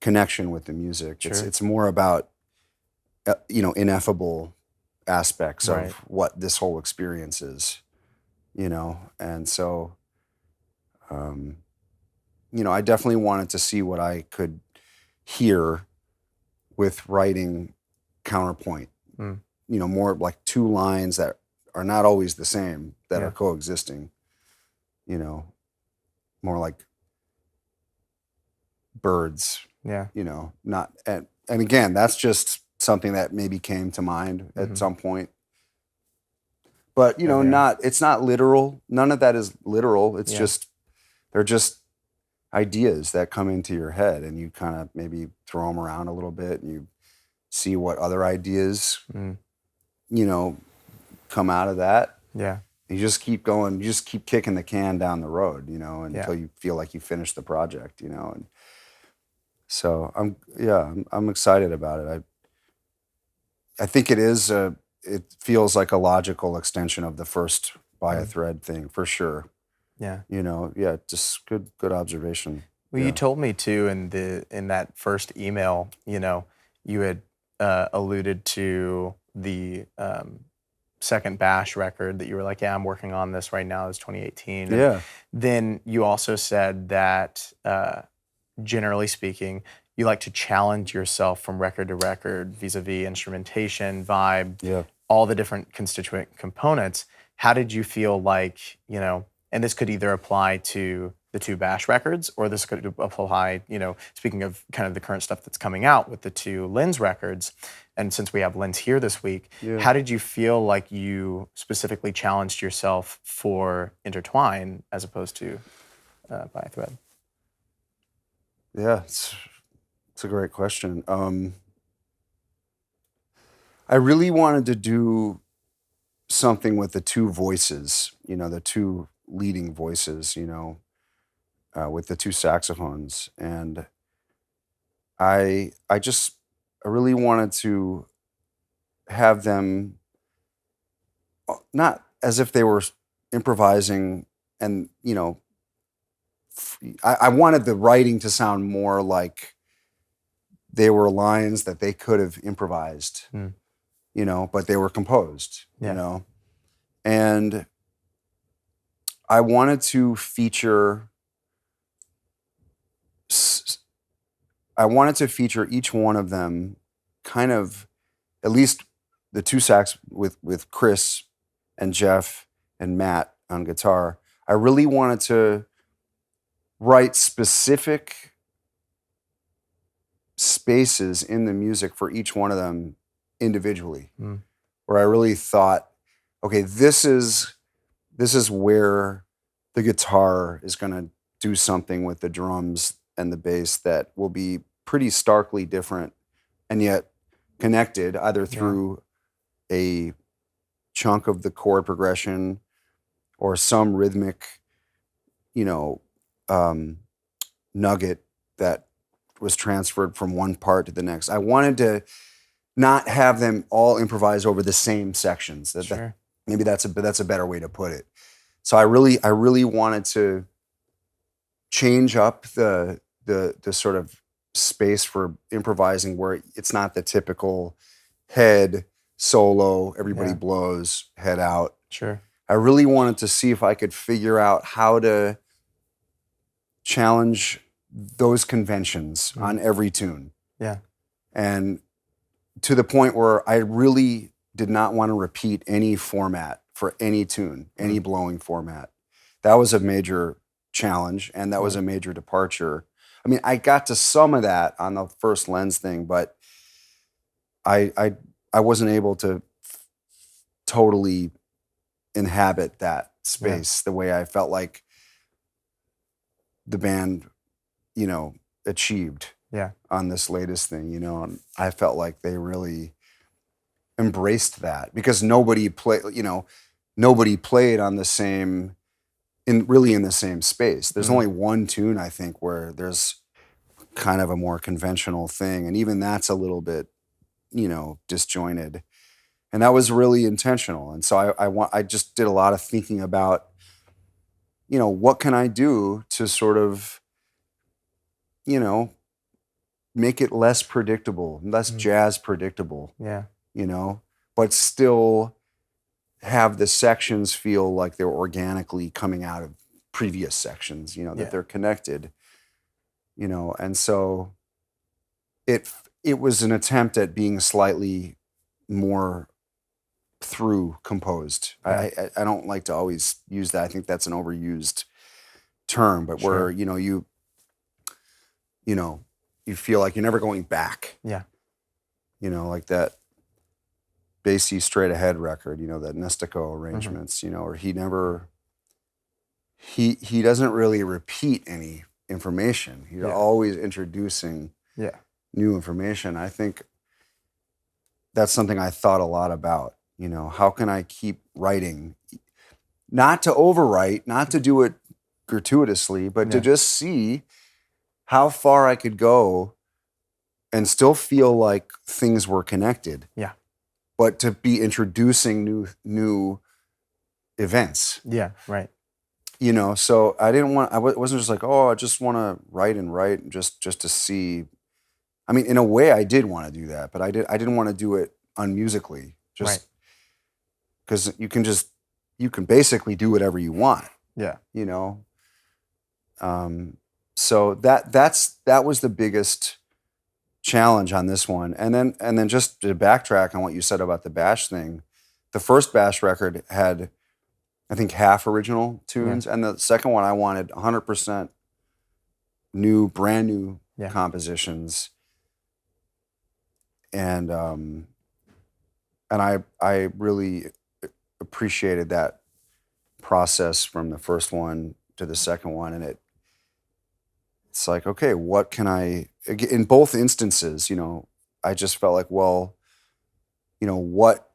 connection with the music. Sure. It's more about, ineffable aspects of what this whole experience is, and so, I definitely wanted to see what I could hear with writing counterpoint, more like two lines that are not always the same, that are coexisting, more like birds, not, and again, that's just something that maybe came to mind at some point. But, it's not literal. None of that is literal. It's they're just ideas that come into your head, and you kind of maybe throw them around a little bit, and you see what other ideas, come out of that. Yeah. You just keep going. You just keep kicking the can down the road, until you feel like you finish the project, and so I'm excited about it. I think it feels like a logical extension of the first By a Thread thing, for sure. Yeah. Just good observation. Well, you told me too in that first email, you had alluded to the second Bash record that you were like, I'm working on this right now. It's 2018. And then you also said that generally speaking, you like to challenge yourself from record to record vis-a-vis instrumentation, vibe, all the different constituent components. How did you feel like, And this could either apply to the 2 Bash records, or this could apply, speaking of kind of the current stuff that's coming out with the 2 Lens records. And since we have Lens here this week, how did you feel like you specifically challenged yourself for Intertwine as opposed to By a Thread? Yeah, it's a great question. I really wanted to do something with the 2 voices, the 2 leading voices, with the 2 saxophones. And I really wanted to have them not as if they were improvising and, I wanted the writing to sound more like they were lines that they could have improvised, but they were composed, and I wanted to feature each one of them kind of, at least the 2 sax with Chris and Geof and Matt on guitar. I really wanted to write specific spaces in the music for each one of them individually, where I really thought, okay, this is where the guitar is going to do something with the drums and the bass that will be pretty starkly different and yet connected either through a chunk of the chord progression or some rhythmic, nugget that was transferred from one part to the next. I wanted to not have them all improvise over the same sections. Maybe that's a better way to put it. So I really wanted to change up the sort of space for improvising where it's not the typical head solo, everybody blows, head out. Sure. I really wanted to see if I could figure out how to challenge those conventions on every tune. Yeah. And to the point where I really did not want to repeat any format for any tune, any blowing format. That was a major challenge, and that was a major departure. I mean, I got to some of that on the first Lens thing, but I wasn't able to totally inhabit that space the way I felt like the band, achieved on this latest thing, and I felt like they really embraced that because nobody played on the same, in the same space. There's only one tune, I think, where there's kind of a more conventional thing, and even that's a little bit, disjointed. And that was really intentional. And so I just did a lot of thinking about, what can I do to sort of, make it less predictable, less jazz predictable. Yeah. But still have the sections feel like they're organically coming out of previous sections, that they're connected, and so it was an attempt at being slightly more through composed. I don't like to always use that. I think that's an overused term, but where, you feel like you're never going back. Yeah. Like that bassy straight ahead record, that Nestico arrangements, or he doesn't really repeat any information. He's always introducing new information. I think that's something I thought a lot about, how can I keep writing, not to overwrite, not to do it gratuitously, but to just see how far I could go and still feel like things were connected. Yeah. But to be introducing new events. Yeah, right. So I wasn't just like, oh, I just want to write just to see. I mean, in a way I did want to do that, but I didn't want to do it unmusically, just because you can basically do whatever you want. Yeah. So that was the biggest challenge on this one. And then just to backtrack on what you said about the Bash thing, the first Bash record had I think half original tunes. And the second one, I wanted 100% brand new compositions. And I really appreciated that process from the first one to the second one. And it's like, okay, what can in both instances, I just felt like, well, what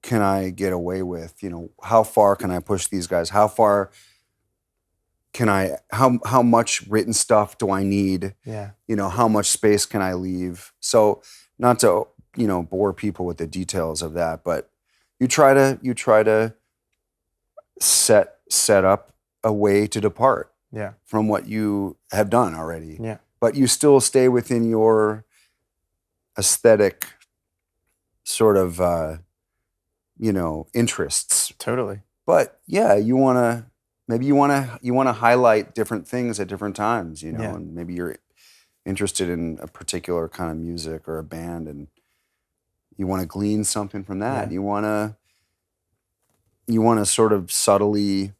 can I get away with? How far can I push these guys? How far can how much written stuff do I need? Yeah. How much space can I leave? So not to, bore people with the details of that, but you try to set up a way to depart from what you have done already. Yeah. But you still stay within your aesthetic sort of, interests. Totally. But yeah, you want to highlight different things at different times, and maybe you're interested in a particular kind of music or a band, and you want to glean something from that. You want to sort of subtly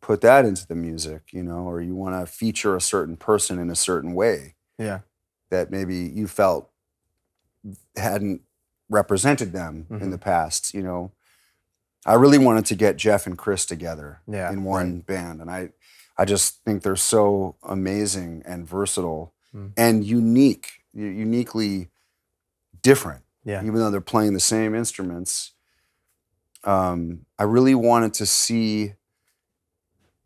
put that into the music, or you want to feature a certain person in a certain way that maybe you felt hadn't represented them in the past. I really wanted to get Geof and Chris together in one band, and I just think they're so amazing and versatile and uniquely different. Even though they're playing the same instruments, I really wanted to see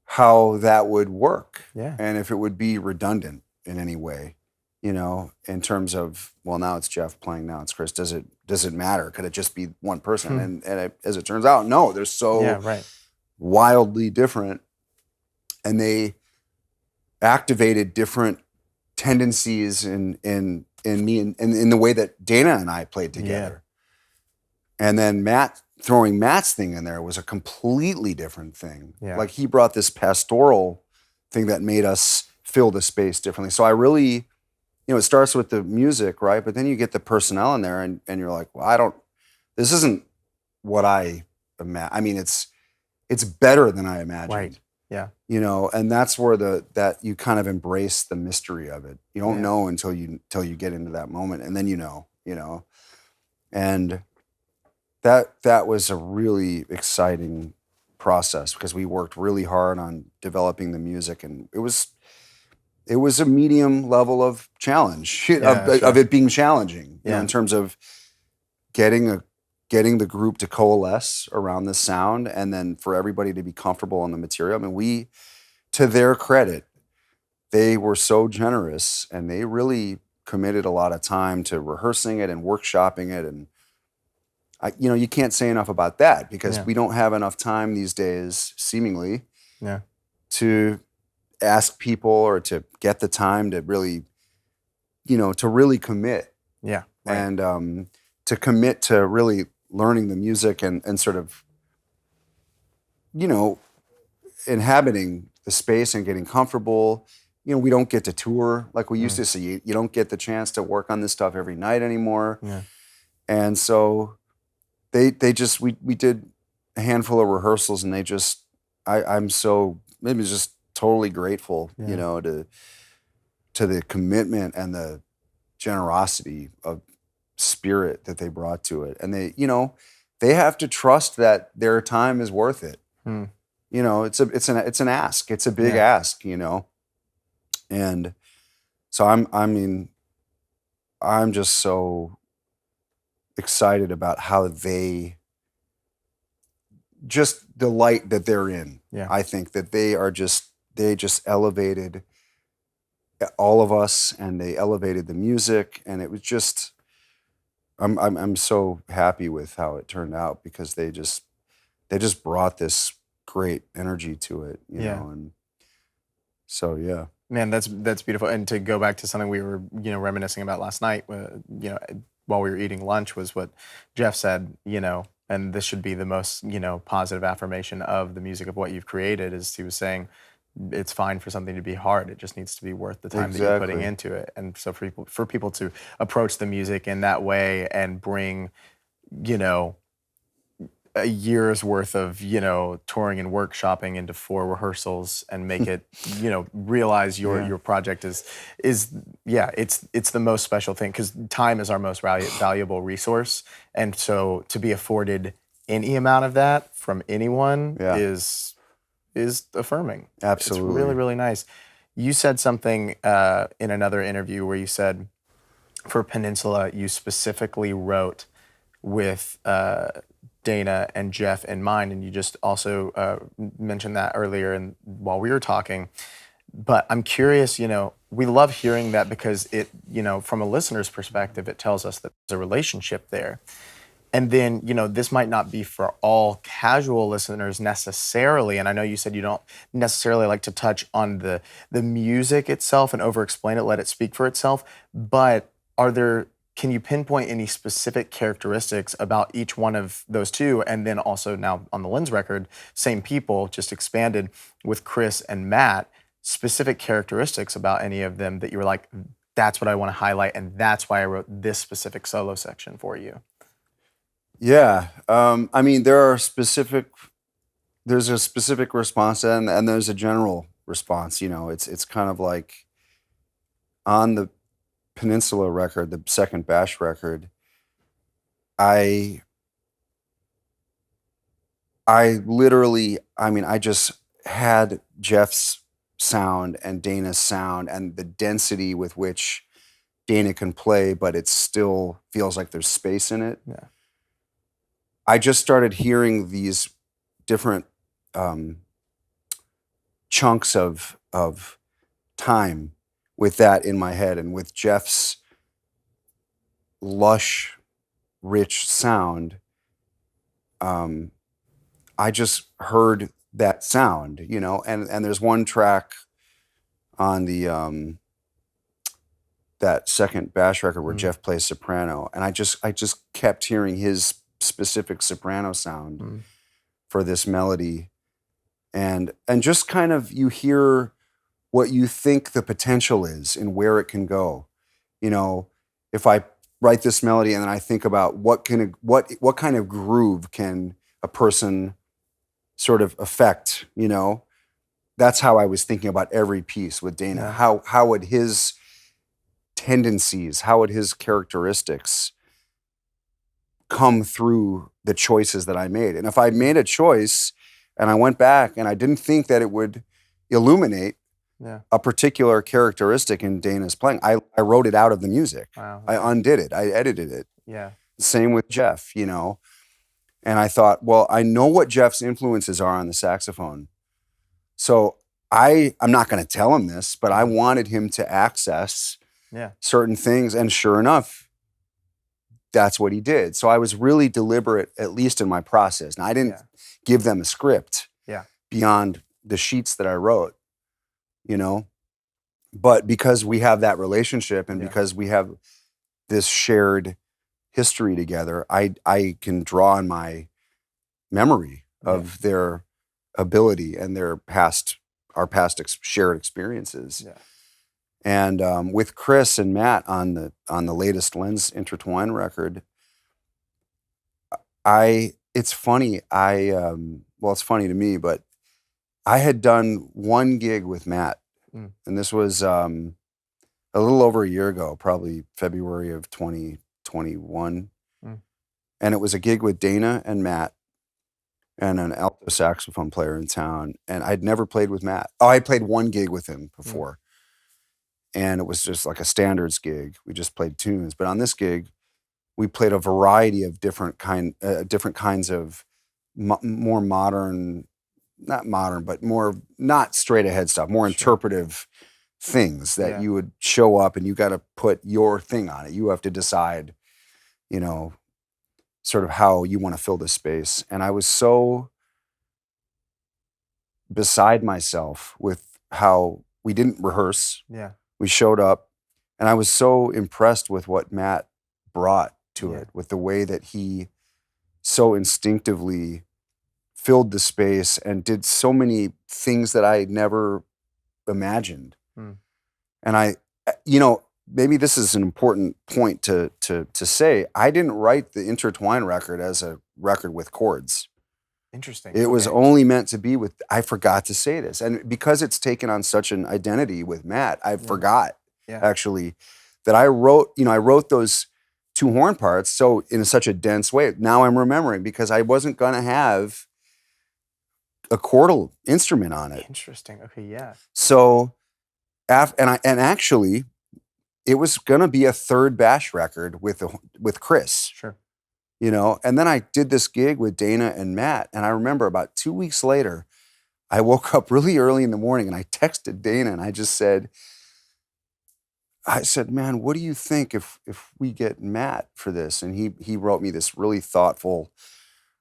how that would work and if it would be redundant in any way, in terms of, well, now it's Geof playing, now it's Chris. Does it matter? Could it just be one person? And as it turns out, no, they're so wildly different, and they activated different tendencies in me and in the way that Dana and I played together. And then throwing Matt's thing in there was a completely different thing. Like he brought this pastoral thing that made us fill the space differently. So I really, it starts with the music, right? But then you get the personnel in there and you're like, well, this isn't what I imagine. I mean, it's better than I imagined. Right. Yeah. And that's where that you kind of embrace the mystery of it. You don't know until you get into that moment, and then and that was a really exciting process because we worked really hard on developing the music, and it was a medium level of challenge of it being challenging, in terms of getting the group to coalesce around the sound, and then for everybody to be comfortable on the material. I mean, to their credit, they were so generous, and they really committed a lot of time to rehearsing it and workshopping it. And you can't say enough about that because we don't have enough time these days, seemingly, to ask people or to get the time to really, to really commit. Yeah. Right. And to commit to really learning the music and sort of, inhabiting the space and getting comfortable. We don't get to tour like we used to, so you don't get the chance to work on this stuff every night anymore. Yeah. And so we did a handful of rehearsals, and I'm so maybe just totally grateful, to the commitment and the generosity of spirit that they brought to it. And they have to trust that their time is worth it. It's an ask. It's a big ask, And so I'm just so excited about how the light that they're in. Yeah. I think that they just elevated all of us, and they elevated the music, and it was just, I'm so happy with how it turned out because they just brought this great energy to it, you know, and so Man, that's beautiful. And to go back to something we were, reminiscing about last night, while we were eating lunch, was what Geof said, and this should be the most, positive affirmation of the music of what you've created, is he was saying, it's fine for something to be hard. It just needs to be worth the time that you're putting into it. And so for people to approach the music in that way and bring, a year's worth of, touring and workshopping into 4 rehearsals and make it, realize your project is it's the most special thing, because time is our most valuable resource. And so to be afforded any amount of that from anyone is affirming. Absolutely. It's really, really nice. You said something in another interview where you said for Peninsula, you specifically wrote with Dana and Geof in mind, and you just also mentioned that earlier while we were talking. But I'm curious, we love hearing that, because it, from a listener's perspective, it tells us that there's a relationship there. And then, this might not be for all casual listeners necessarily. And I know you said you don't necessarily like to touch on the music itself and over-explain it, let it speak for itself. But can you pinpoint any specific characteristics about each one of those two? And then also now on the Lens record, same people, just expanded with Chris and Matt, specific characteristics about any of them that you were like, that's what I want to highlight, and that's why I wrote this specific solo section for you. Yeah. I mean, there's a specific response and there's a general response. It's kind of like on the Peninsula record, the second Bash record, I just had Geof's sound and Dana's sound and the density with which Dana can play, but it still feels like there's space in it. Yeah. I just started hearing these different chunks of time with that in my head, and with Geof's lush, rich sound. I just heard that sound, and there's one track on the that second Bash record where Geof plays soprano, and I just kept hearing his specific soprano sound for this melody, and just kind of, you hear what you think the potential is and where it can go. If I write this melody and then I think about what kind of groove can a person sort of affect, that's how I was thinking about every piece with Dana. Yeah. How would his tendencies, how would his characteristics come through the choices that I made? And if I made a choice and I went back and I didn't think that it would illuminate a particular characteristic in Dana's playing, I wrote it out of the music. Wow. I undid it. I edited it. Yeah. Same with Geof, And I thought, well, I know what Geof's influences are on the saxophone. So I'm not going to tell him this, but I wanted him to access certain things. And sure enough, that's what he did. So I was really deliberate, at least in my process. Now, I didn't give them a script beyond the sheets that I wrote, but because we have that relationship and because we have this shared history together, I can draw on my memory of their ability and our past shared experiences. Yeah. And with Chris and Matt on the latest Lens Intertwine record, it's funny. It's funny to me, but I had done one gig with Matt, and this was a little over a year ago, probably February of 2021. And it was a gig with Dana and Matt and an alto saxophone player in town. And I'd never played with Matt. Oh, I played one gig with him before. And it was just like a standards gig. We just played tunes. But on this gig, we played a variety of different kinds of more modern, not modern, but more not straight ahead stuff, more interpretive things that you would show up and you got to put your thing on it. You have to decide, sort of how you want to fill this space. And I was so beside myself with how we didn't rehearse. Yeah. We showed up, and I was so impressed with what Matt brought to it, with the way that he so instinctively filled the space and did so many things that I had never imagined. And maybe this is an important point to say. I didn't write the Intertwine record as a record with chords. Interesting. It was only meant to be with, I forgot to say this. And because it's taken on such an identity with Matt, I forgot actually that I wrote those 2 horn parts so in such a dense way. Now I'm remembering because I wasn't going to have a chordal instrument on it. Interesting. Okay, yeah. So, actually, it was going to be a 3rd bash record with Chris. Sure. And then I did this gig with Dana and Matt, and I remember about 2 weeks later, I woke up really early in the morning and I texted Dana and I said, man, what do you think if we get Matt for this? And he wrote me this really thoughtful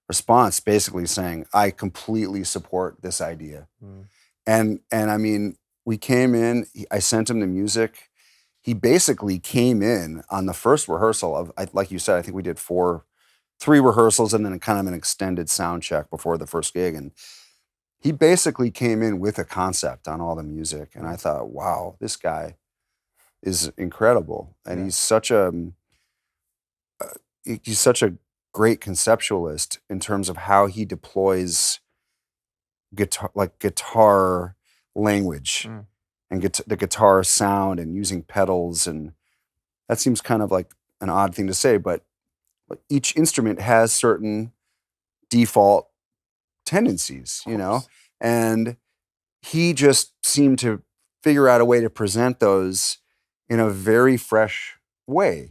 response, basically saying, I completely support this idea. And I mean, we came in, I sent him the music. He basically came in on the first rehearsal of, like you said, I think we did 3 rehearsals and then kind of an extended sound check before the first gig. And he basically came in with a concept on all the music. And I thought, wow, this guy is incredible. And he's such a great conceptualist in terms of how he deploys guitar language and the guitar sound and using pedals. And that seems kind of like an odd thing to say, but each instrument has certain default tendencies, and he just seemed to figure out a way to present those in a very fresh way.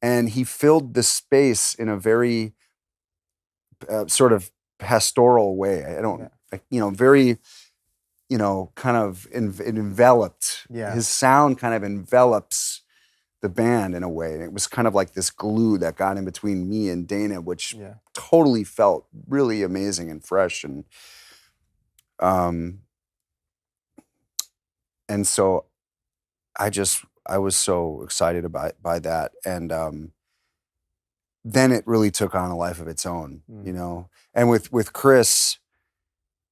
And he filled the space in a very sort of pastoral way. Very, kind of enveloped. Yeah. His sound kind of envelops the band in a way. And it was kind of like this glue that got in between me and Dana, which totally felt really amazing and fresh. And so I was so excited by that. And then it really took on a life of its own, And with Chris,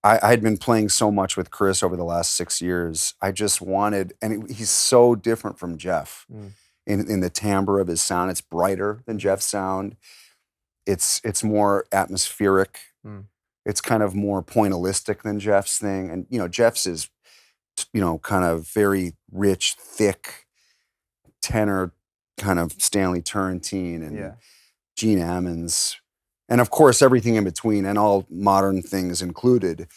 I had been playing so much with Chris over the last 6 years. I just wanted, he's so different from Geof. In the timbre of his sound. It's brighter than Geof's sound. It's more atmospheric. It's kind of more pointillistic than Geof's thing. And, Geof's is, kind of very rich, thick, tenor, kind of Stanley Turrentine and Gene Ammons. And of course, everything in between and all modern things included.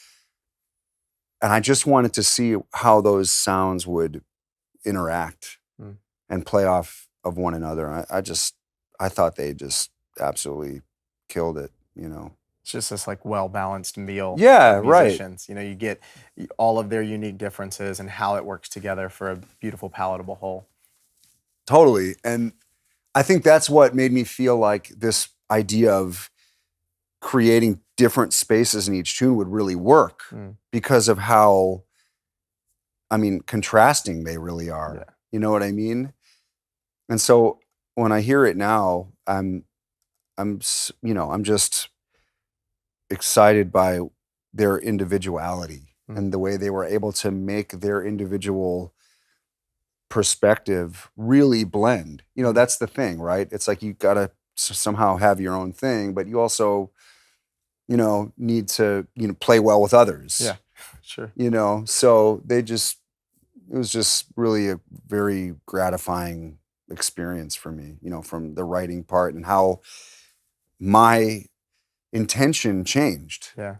And I just wanted to see how those sounds would interact and play off of one another. I thought they just absolutely killed it, It's just this like well-balanced meal of musicians. Right. You get all of their unique differences and how it works together for a beautiful, palatable whole. Totally. And I think that's what made me feel like this idea of creating different spaces in each tune would really work because of how, contrasting they really are. Yeah. You know what I mean? And so when I hear it now, I'm just excited by their individuality and the way they were able to make their individual perspective really blend. That's the thing, right? It's like you gotta somehow have your own thing, but you also, need to, play well with others. Yeah, sure. So it was just really a very gratifying experience for me, from the writing part and how my intention changed. Yeah.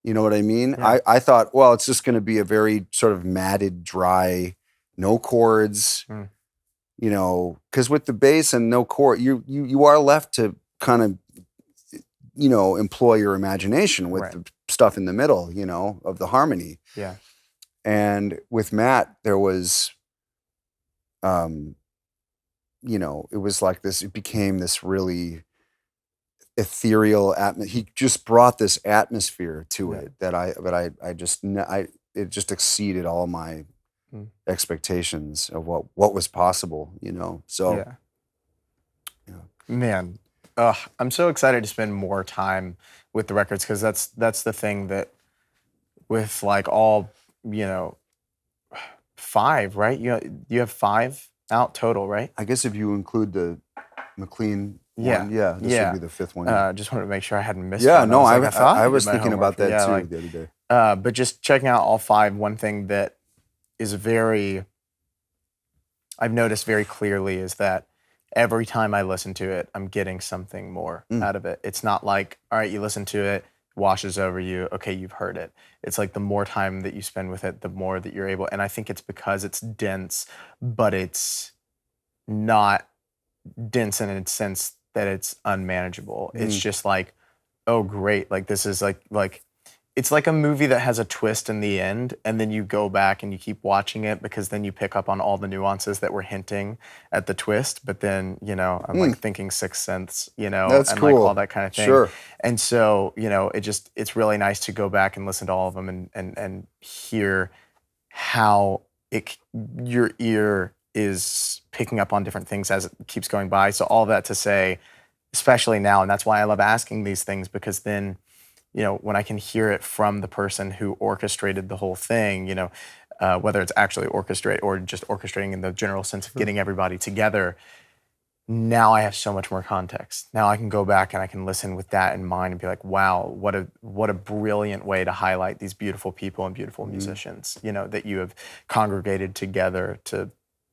You know what I mean? Yeah. I thought, well, it's just going to be a very sort of matted, dry, no chords, because with the bass and no chord, you are left to kind of, employ your imagination with the stuff in the middle, of the harmony. Yeah. And with Matt, there was, it was like this, it became this really ethereal he just brought this atmosphere to it that it just exceeded all my expectations of what was possible, so. Yeah. Man, I'm so excited to spend more time with the records because that's the thing that with like all, 5, right? You have 5 out total, right? I guess if you include the McLean Yeah. one, yeah, this would be the 5th one. Just wanted to make sure I hadn't missed Yeah, one. no, I thought I I was did my thinking homework. about that Yeah, too like, the other day. but just checking out all 5, one thing that is I've noticed very clearly is that every time I listen to it, I'm getting something more out of it. It's not like, all right, you listen to it, washes over you, okay, you've heard it. It's like the more time that you spend with it, the more that you're able, and I think it's because it's dense, but it's not dense in a sense that it's unmanageable. It's just like, oh great, like this is like it's like a movie that has a twist in the end, and then you go back and you keep watching it because then you pick up on all the nuances that were hinting at the twist. But then, I'm like thinking Sixth Sense, That's and cool. like all that kind of thing. Sure. And so, it's really nice to go back and listen to all of them and hear how your ear is picking up on different things as it keeps going by. So all that to say, especially now, and that's why I love asking these things, because then, when I can hear it from the person who orchestrated the whole thing, whether it's actually orchestrate or just orchestrating in the general sense of getting everybody together, now I have so much more context. Now I can go back and I can listen with that in mind and be like, wow, what a brilliant way to highlight these beautiful people and beautiful musicians, that you have congregated together to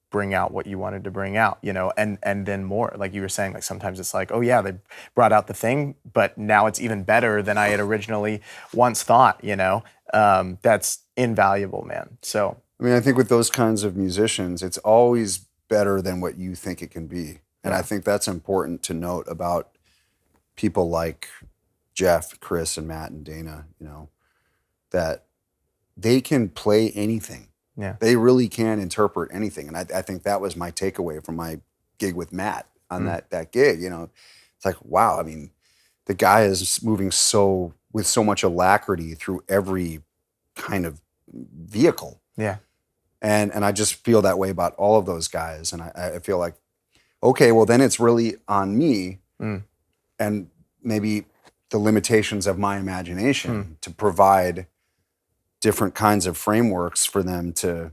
bring out what you wanted to bring out, and then more, like you were saying, like sometimes it's like, oh yeah, they brought out the thing, but now it's even better than I had originally once thought, that's invaluable, man. So, I mean, I think with those kinds of musicians, it's always better than what you think it can be. And I think that's important to note about people like Geof, Chris, and Matt and Dana, that they can play anything. Yeah. They really can interpret anything. And I think that was my takeaway from my gig with Matt on that gig. It's like, wow, I mean, the guy is moving with so much alacrity through every kind of vehicle. Yeah. And I just feel that way about all of those guys. And I feel like, okay, well then it's really on me and maybe the limitations of my imagination to provide different kinds of frameworks for them to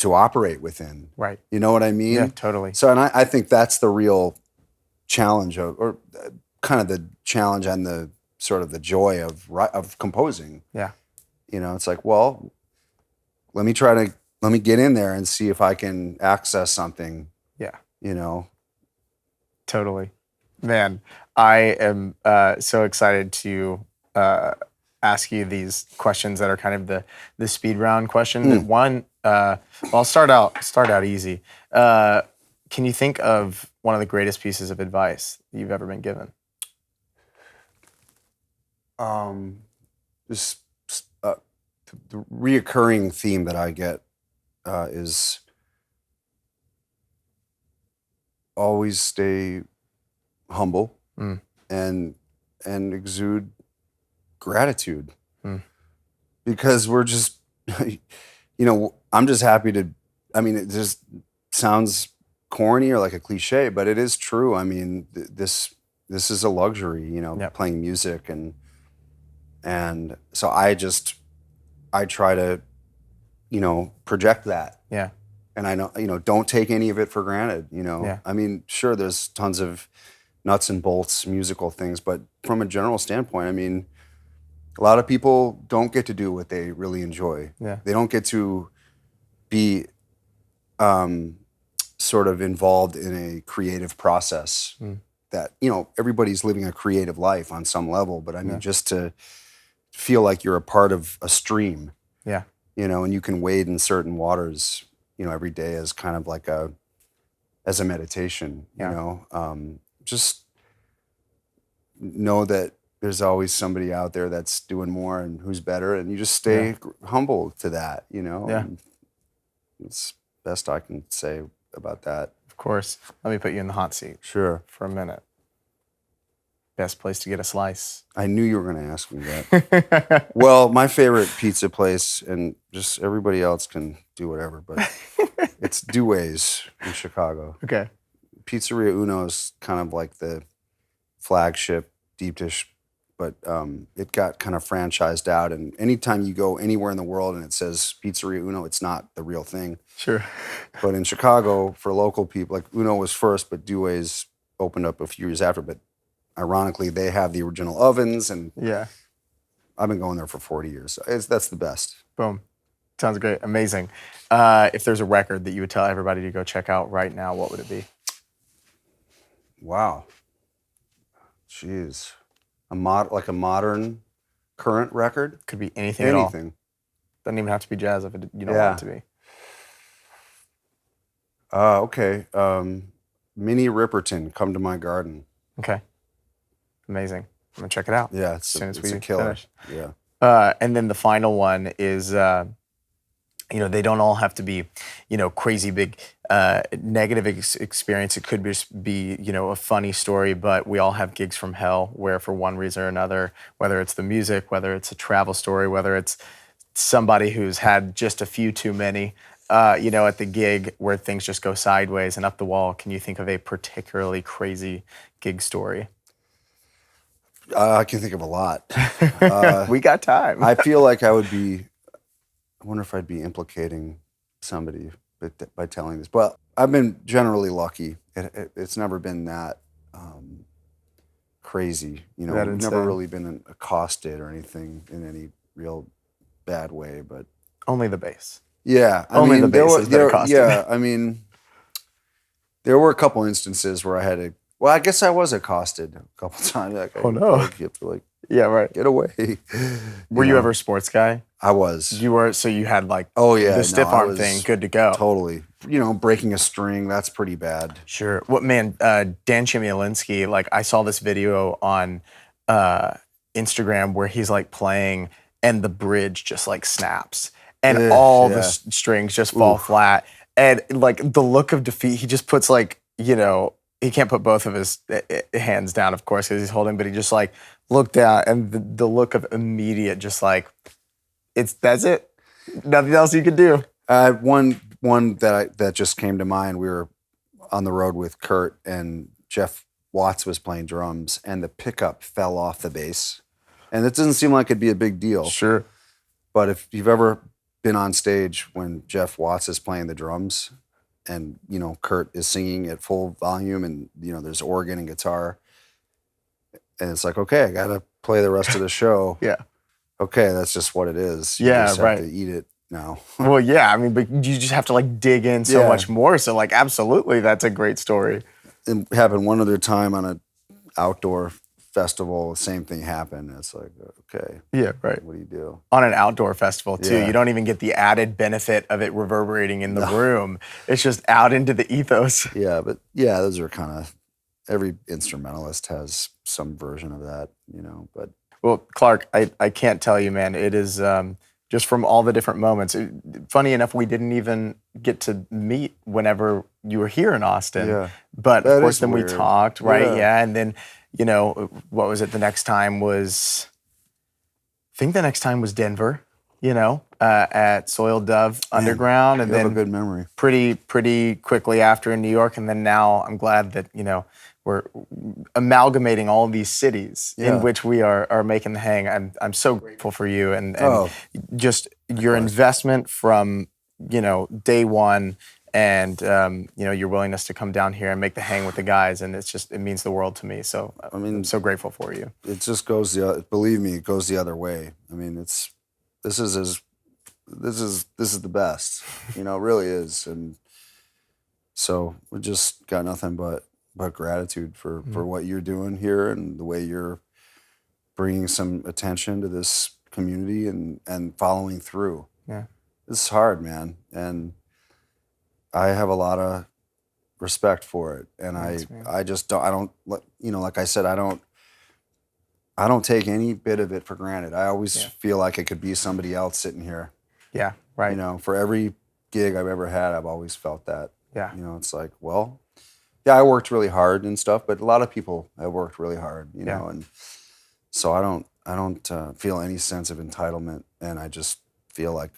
operate within. Right. You know what I mean? Yeah, totally. So, and I think that's the real challenge or kind of the challenge and the sort of the joy of composing. Yeah. It's like, well, let me get in there and see if I can access something. Yeah. Totally. Man, I am so excited to ask you these questions that are kind of the speed round questions. And one, I'll start out easy. Can you think of one of the greatest pieces of advice you've ever been given? Just the reoccurring theme that I get is always stay humble and exude gratitude because we're just, I'm just happy to, it just sounds corny or like a cliche, but it is true. I mean, this is a luxury, playing music and so I try to, project that. Yeah. And I know, don't take any of it for granted, Yeah. I mean, sure, there's tons of nuts and bolts musical things, but from a general standpoint, a lot of people don't get to do what they really enjoy. Yeah. They don't get to be sort of involved in a creative process that, everybody's living a creative life on some level, but just to feel like you're a part of a stream. Yeah. And you can wade in certain waters, every day as kind of like as a meditation, just know that there's always somebody out there that's doing more and who's better, and you just stay humble to that, Yeah. And it's best I can say about that. Of course. Let me put you in the hot seat. Sure. For a minute. Best place to get a slice? I knew you were going to ask me that. Well, my favorite pizza place, and just everybody else can do whatever, but it's Due's in Chicago. Okay. Pizzeria Uno is kind of like the flagship deep dish but it got kind of franchised out. And anytime you go anywhere in the world and it says Pizzeria Uno, it's not the real thing. Sure. But in Chicago, for local people, like Uno was first, but Due's opened up a few years after. But ironically, they have the original ovens, and I've been going there for 40 years. So that's the best. Boom. Sounds great. Amazing. If there's a record that you would tell everybody to go check out right now, what would it be? Wow. Jeez. Like a modern, current record? Could be anything at all. Doesn't even have to be jazz if you don't want it to be. Okay. Minnie Riperton, Come to My Garden. Okay. Amazing. I'm going to check it out. Yeah, as soon as it's we a killer. finish. Yeah. And then the final one is, they don't all have to be, crazy big negative experience. It could just be, a funny story, but we all have gigs from hell where for one reason or another, whether it's the music, whether it's a travel story, whether it's somebody who's had just a few too many, at the gig where things just go sideways and up the wall. Can you think of a particularly crazy gig story? I can think of a lot. We got time. I feel like I wonder if I'd be implicating somebody by telling this. Well, I've been generally lucky. It's never been that crazy. I've never really been accosted or anything in any real bad way. But only the bass. Yeah, only the bass has been accosted. Yeah, there were a couple instances where I had to. Well, I guess I was accosted a couple times. Oh no! You have to yeah, right. Get away. Were you ever a sports guy? I was. You were, so you had the stiff arm thing, good to go. Totally. Breaking a string, that's pretty bad. Sure. What man, Dan Chmielewski, I saw this video on Instagram where he's playing and the bridge just snaps and all the strings just fall flat. And the look of defeat, he just puts he can't put both of his hands down, of course, because he's holding, but he just looked down and the look of immediate, just that's it. Nothing else you could do. One that just came to mind. We were on the road with Kurt and Geof Watts was playing drums, and the pickup fell off the bass, and it doesn't seem like it'd be a big deal. Sure, but if you've ever been on stage when Geof Watts is playing the drums, and Kurt is singing at full volume, and there's organ and guitar, and it's okay, I gotta play the rest of the show. Yeah. Okay, that's just what it is. You just have to eat it now. Well, yeah, but you just have to dig in so much more. So absolutely, that's a great story. It happened one other time on an outdoor festival. The same thing happened. It's okay. Yeah, right. What do you do? On an outdoor festival too, Yeah. you don't even get the added benefit of it reverberating in the room. It's just out into the ethos. Yeah, but those are kind of, every instrumentalist has some version of that, but. Well, Clark, I can't tell you, man. It is just from all the different moments. Funny enough, we didn't even get to meet whenever you were here in Austin. Yeah. But of course, then weird. We talked, right? Yeah. And then, what was it? The next time was, I think the next time was Denver, at Soiled Dove Underground. And you then have a good memory. Pretty quickly after in New York. And then now I'm glad that, we're amalgamating all of these cities in which we are making the hang. I'm so grateful for you and just your investment from day one, and your willingness to come down here and make the hang with the guys, and it means the world to me. So I'm so grateful for you. It just goes believe me, it goes the other way. This is the best. It really is, and so we just got nothing but gratitude for what you're doing here and the way you're bringing some attention to this community and following through. Yeah. It's hard, man. And I have a lot of respect for it. And I just don't, like I said, I don't take any bit of it for granted. I always feel like it could be somebody else sitting here. Yeah, right. For every gig I've ever had, I've always felt that. Yeah. It's I worked really hard and stuff, but a lot of people have worked really hard, and so I don't feel any sense of entitlement, and I just feel like,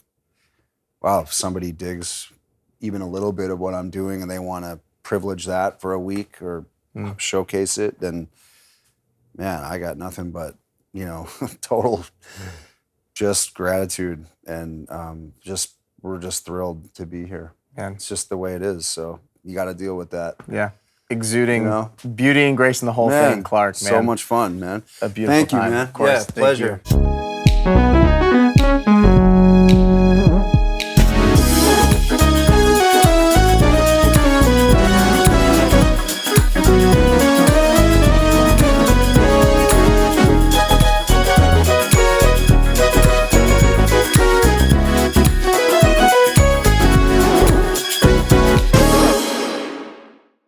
wow, if somebody digs even a little bit of what I'm doing and they want to privilege that for a week or showcase it, then man, I got nothing but you know, total just gratitude, and we're just thrilled to be here. Yeah. It's just the way it is. So you got to deal with that. Yeah. Exuding beauty and grace in the whole thing, Clark, man. So much fun, man. A beautiful Thank time. you, man. Of course. Yeah, pleasure. You.